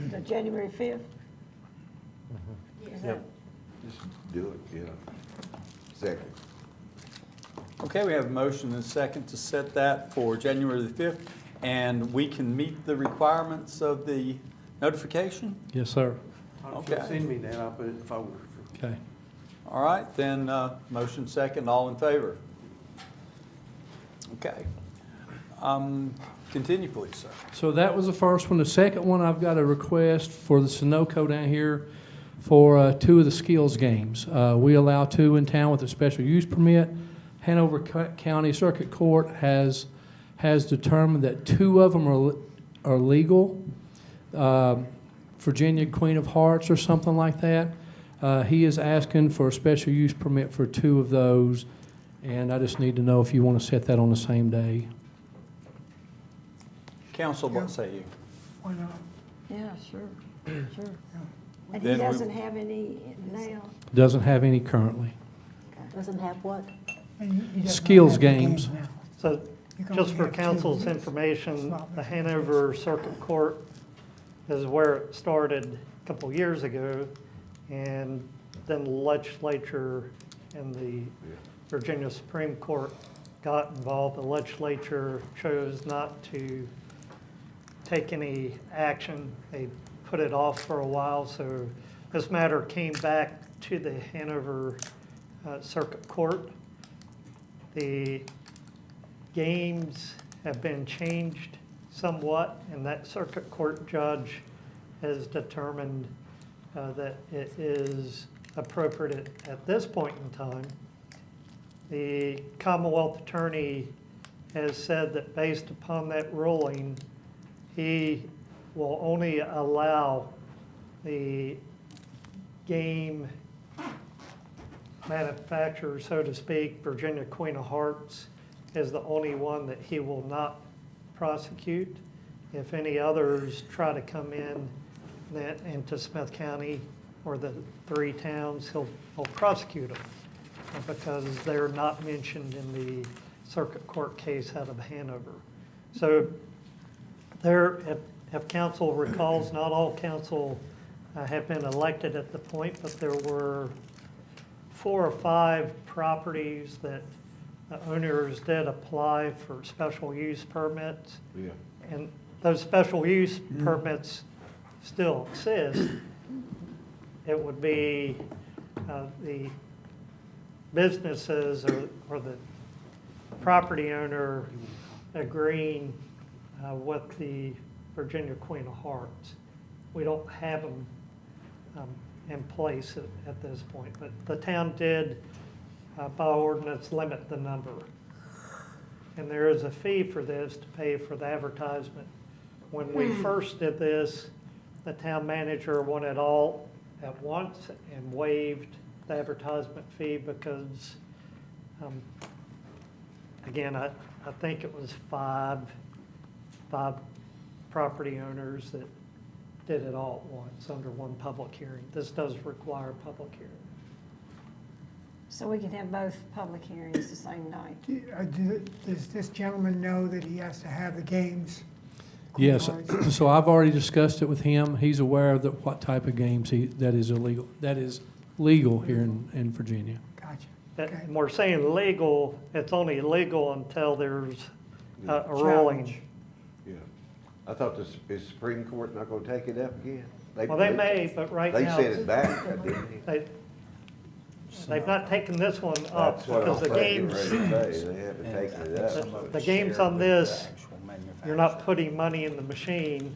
the January 5th. Is that- Just do it, yeah. Second. Okay, we have a motion and a second to set that for January the 5th, and we can meet the requirements of the notification? Yes, sir. Okay. Send me that, I'll put it in the folder. Okay. All right, then, motion second, all in favor? Okay. Continue, please, sir. So that was the first one. The second one, I've got a request for the Sunoco down here for 2 of the skills games. We allow 2 in town with a special use permit. Hanover County Circuit Court has determined that 2 of them are legal. Virginia Queen of Hearts or something like that. He is asking for a special use permit for 2 of those, and I just need to know if you want to set that on the same day. Council, what say you? Why not? Yeah, sure, sure. And Then he we- doesn't have any now? Doesn't have any currently. Doesn't have what? And he does not Skills have the game games. now. So You can just only for have 2. council's It's information, not the much. Hanover Circuit Court is where it started a couple years ago, and then the legislature and the Virginia Supreme Court got involved. The legislature chose not to take any action. They put it off for a while, so this matter came back to the Hanover Circuit Court. The games have been changed somewhat, and that circuit court judge has determined that it is appropriate at this point in time. The Commonwealth Attorney has said that based upon that ruling, he will only allow the game manufacturer, so to speak. Virginia Queen of Hearts is the only one that he will not prosecute. If any others try to come in into Smith County or the 3 towns, he'll prosecute them because they're not mentioned in the circuit court case out of Hanover. So there, if council recalls, not all council have been elected at the point, but there were 4 or 5 properties that the owners did apply for special use permits. Yeah. And those special use permits still exist. It would be the businesses or the property owner agreeing with the Virginia Queen of Hearts. We don't have them in place at this point, but the town did, by ordinance, limit the number. And there is a fee for this to pay for the advertisement. When we first did this, the town manager wanted all at once and waived the advertisement fee because Again, I think it was five property owners that did it all at once under one public hearing. This does require a public hearing. So we can have both public hearings the same night. Does this gentleman know that he has to have the games? Yes, so I've already discussed it with him. He's aware of what type of games that is illegal, that is legal here in Virginia. Gotcha. And we're saying legal, it's only legal until there's a ruling. Yeah. I thought is Supreme Court not gonna take it up again? Well, they may, but right now. They sent it back, didn't they? They've not taken this one up That's what I because was the games, ready to say, they haven't taken it up. the games on this, you're not putting money in the machine.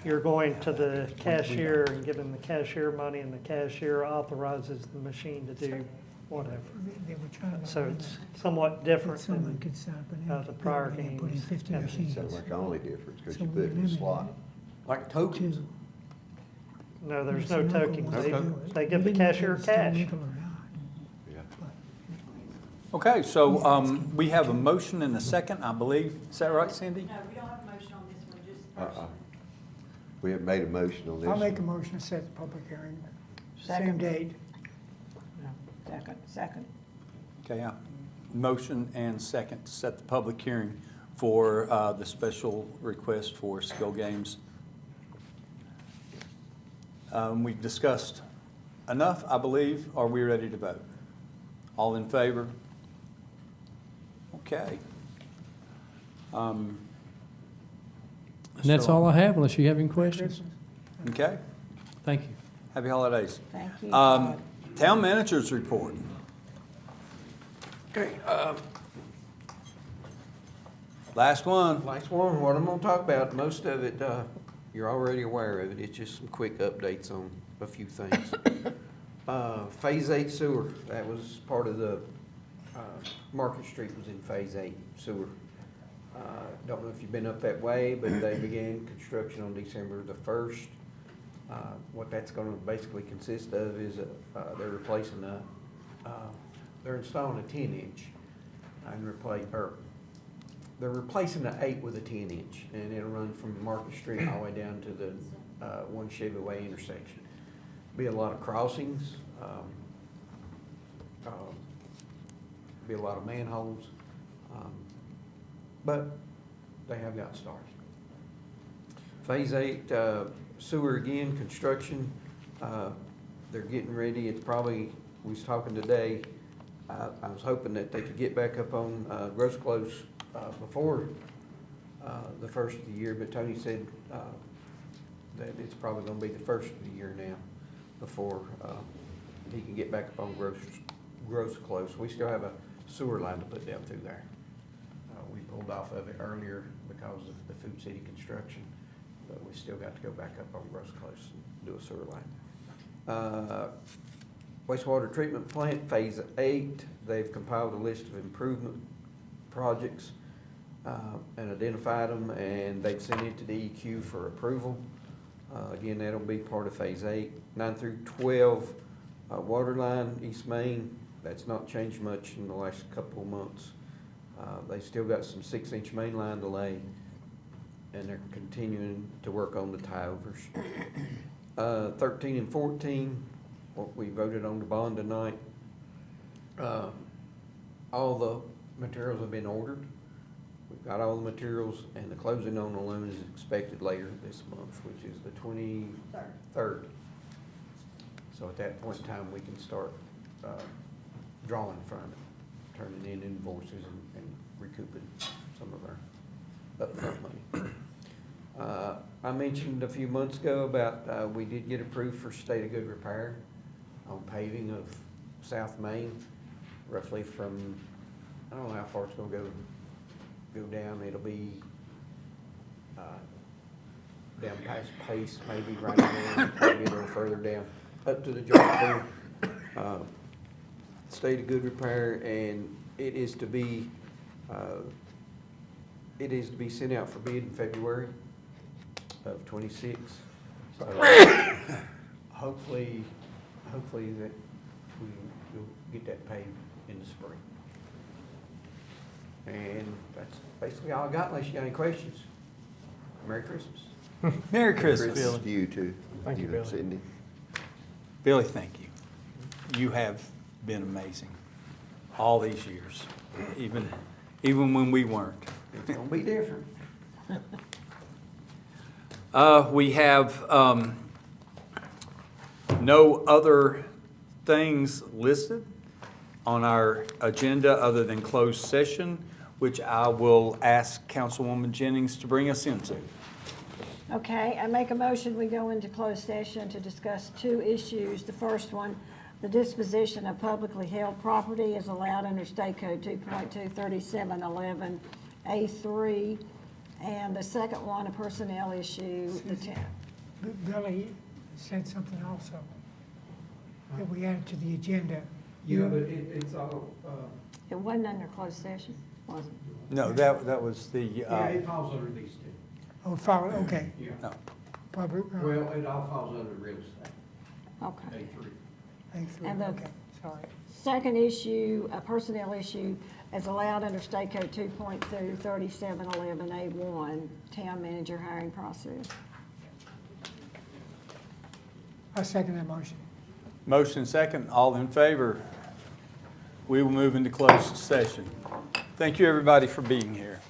You're going to the cashier and giving the cashier money, and the cashier authorizes the machine to do whatever. They were trying to. So it's somewhat different Someone than could stop and the prior put in games. 50 Yeah. machines. Sounds like the only difference, because So you we put it in a slot. Like tokens. Two. No, there's It's no local tokens. ones They, that do it. they give the We didn't know if cashier it's still cash. legal or not. Yeah. Okay, so we have a motion and a second, I believe. Is that right, Cindy? No, we don't have a motion on this one, just first. We haven't made a motion on this. I'll make a motion to set the public hearing, same Second. date. Second. Okay, motion and second to set the public hearing for the special request for skill games. We've discussed enough, I believe. Are we ready to vote? All in favor? Okay. And that's all I have, unless you have any questions. Okay, Thank you. happy holidays. Thank you. Town managers report. Okay, Last one. last one, what I'm gonna talk about, most of it, you're already aware of it, it's just some quick updates on a few things. Phase 8 sewer, that was part of the, Market Street was in Phase 8 sewer. Don't know if you've been up that way, but they began construction on December the 1st. What that's gonna basically consist of is, they're replacing they're installing a 10-inch and they're replacing the 8 with a 10-inch, and it'll run from Market Street all the way down to the, One Chevy Way intersection. Be a lot of crossings, be a lot of manholes, but they have got started. Phase 8 sewer again, construction, they're getting ready. It's probably, we was talking today, I was hoping that they could get back up on Gross Close before the first of the year, but Tony said that it's probably gonna be the first of the year now before he can get back up on Gross Close. We still have a sewer line to put down through there. We pulled off of it earlier because of the Food City construction, but we still got to go back up on Gross Close and do a sewer line. Wastewater treatment plant, Phase 8, they've compiled a list of improvement projects and identified them, and they've sent it to DEQ for approval. Again, that'll be part of Phase 8. 9 through 12, water line, East Main, that's not changed much in the last couple of months. They still got some 6-inch main line to lay, and they're continuing to work on the tie overs. 13 and 14, what we voted on the bond tonight. All the materials have been ordered. We've got all the materials, and the closing on the loan is expected later this month, which is the 23rd. So at that point in time, we can start drawing from it, turning in invoices and recouping some of our upfront money. I mentioned a few months ago about we did get approved for state of good repair on paving of South Main, roughly from, I don't know how far it's gonna go down. It'll be down past Pace, maybe right there, maybe a little further down, up to the joint pool. State of good repair, and it is to be sent out for bid in February of 26. So hopefully that we'll get that paved in the spring. And that's basically all I got, unless you got any questions. Merry Christmas. Merry Christmas. Christmas to you too. Thank you, and Billy. Cindy. Billy, thank you. You have been amazing all these years, even when we weren't. It's gonna be different. We have no other things listed on our agenda other than closed session, which I will ask Councilwoman Jennings to bring us into. Okay, I make a motion, we go into closed session to discuss two issues. The first one, the disposition of publicly held property is allowed under State Code 2.23711A3. And the second one, a personnel issue. Billy said something also that we added to the agenda. Yeah, but it's all, It wasn't under closed session, was it? No, that was the, yeah, it falls under these two. Oh, follow, okay. Yeah. no. Public, Well, it all falls under real estate, Okay. A3. And the okay, sorry. second issue, a personnel issue, is allowed under State Code 2.23711A1, town manager hiring process. I second that motion. Motion second, all in favor? We will move into closed session. Thank you, everybody, for being here.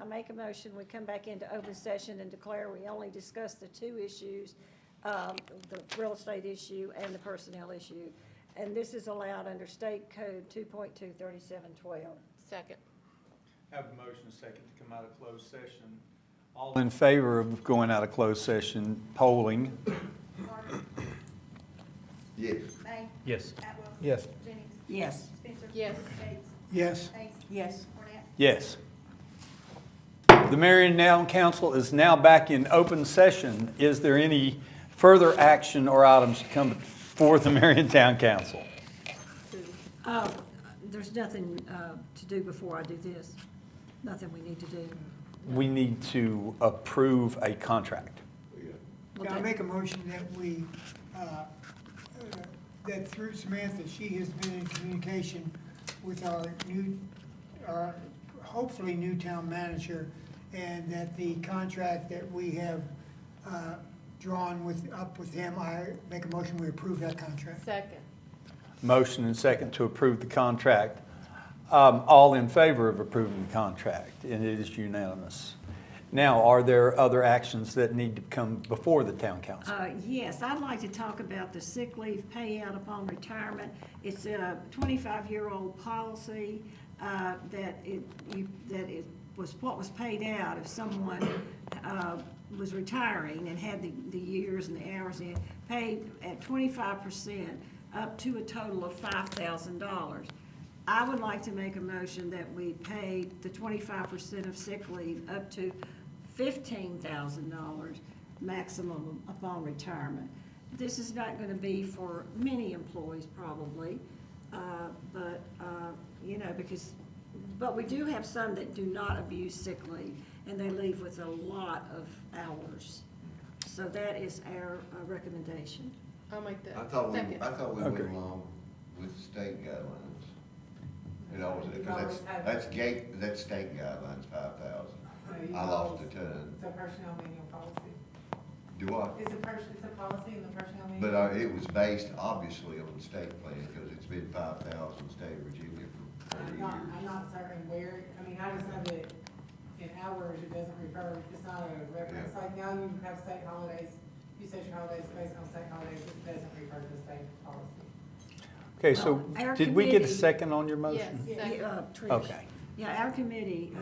I make a motion, we come back into open session and declare we only discuss the two issues, the real estate issue and the personnel issue. And this is allowed under State Code 2.23712. Second. Have a motion second to come out of closed session. All in favor of going out of closed session, polling? Yes. May. Yes. Atwell. Yes. Jennings. Yes. Spencer. Yes. Bates. Yes. Hayes. Yes. Cornett. Yes. The Marion Town Council is now back in open session. Is there any further action or items to come before the Marion Town Council? There's nothing to do before I do this. Nothing we need to do. We need to approve a contract. Yeah, I make a motion that we, that through Samantha, she has been in communication with our new, hopefully new town manager, and that the contract that we have drawn up with him, I make a motion we approve that contract. Second. Motion and second to approve the contract. All in favor of approving the contract, and it is unanimous. Now, are there other actions that need to come before the town council? Yes, I'd like to talk about the sick leave payout upon retirement. It's a 25-year-old policy that was what was paid out if someone was retiring and had the years and the hours in, paid at 25% up to a total of $5,000. I would like to make a motion that we pay the 25% of sick leave up to $15,000 maximum upon retirement. This is not going to be for many employees probably, but we do have some that do not abuse sick leave, and they leave with a lot of hours. So that is our recommendation. I'll make that. I thought we Okay. went along with the state guidelines. You know, because that's state guidelines, 5,000. I lost a ton. It's a personnel manual policy. Do what? It's a policy in the personnel manual. But it was based obviously on the state plan, because it's been 5,000 state of Virginia for 40 years. I'm not certain where, I mean, I just know that in hours, it doesn't refer, it's not a reference. Like now you have state holidays, you set your holidays based on state holidays, it doesn't refer to the state policy. Okay, so Our did we get a committee- second on your motion? Yes. Trish. Okay. Yeah, our committee,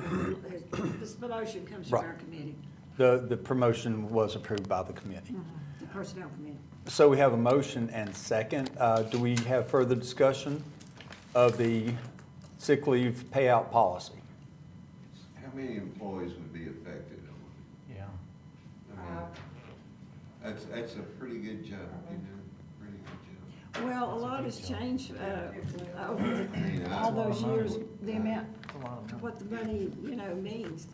this promotion comes from our committee, The promotion was approved by the committee. the personnel committee. So we have a motion and second. Do we have further discussion of the sick leave payout policy? How many employees would be affected? Yeah. I mean, that's a pretty good job, you know, pretty good job. Well, a lot has changed over all those years, the amount, what the money, means.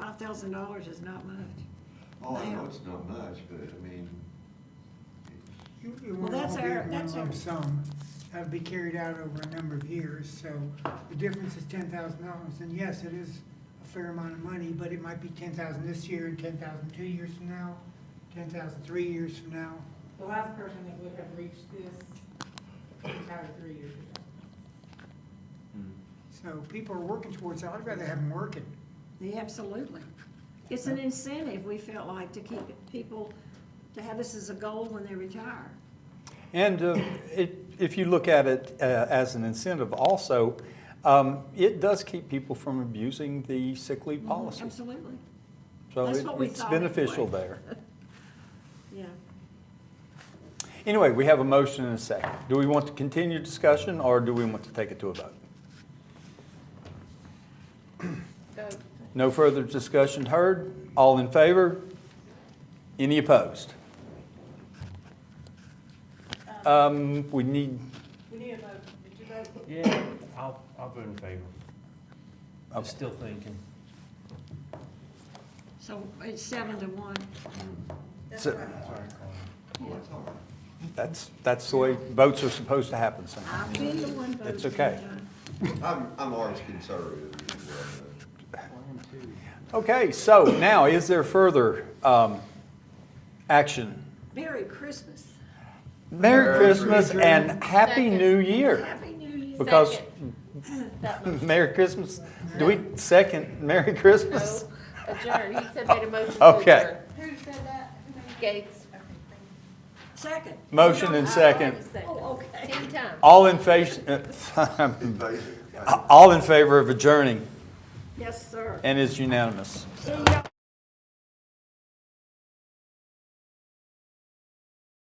$5,000 is not much. Oh, I know Now. it's not much, but I mean, It Well, won't that's all be our- in one that's our- lump sum. That'll be carried out over a number of years, so the difference is $10,000. And yes, it is a fair amount of money, but it might be 10,000 this year and 10,000 2 years from now, 10,000 3 years from now. The last person that would have reached this retired 3 years ago. So people are working towards it. I'd rather have them working. Yeah, absolutely. It's an incentive, we felt like, to keep people, to have this as a goal when they retire. And if you look at it as an incentive also, it does keep people from abusing the sick leave policy. Absolutely. So That's what we it's thought beneficial anyway. there. Yeah. Anyway, we have a motion and a second. Do we want to continue discussion, or do we want to take it to a vote? Vote. No further discussion heard. All in favor? Any opposed? We need, We need a vote. Did you vote? Yeah, I'll vote in favor. I'm Okay. still thinking. So it's 7-1. That's So- right. that's the way votes are supposed to happen I've sometimes. been the one voting. It's okay. I'm always conservative. Okay, so now, is there further action? Merry Christmas. Merry Christmas and Happy Second. New Year. Happy New Year. Because Second. Merry Christmas. Do we second Merry Christmas? Adjourn, he said made a motion to Okay. adjourn. Who said that? Gates. Second. Motion and second. Oh, okay. 10 times. All in all in favor of adjourning, Yes, sir. and is unanimous. See ya.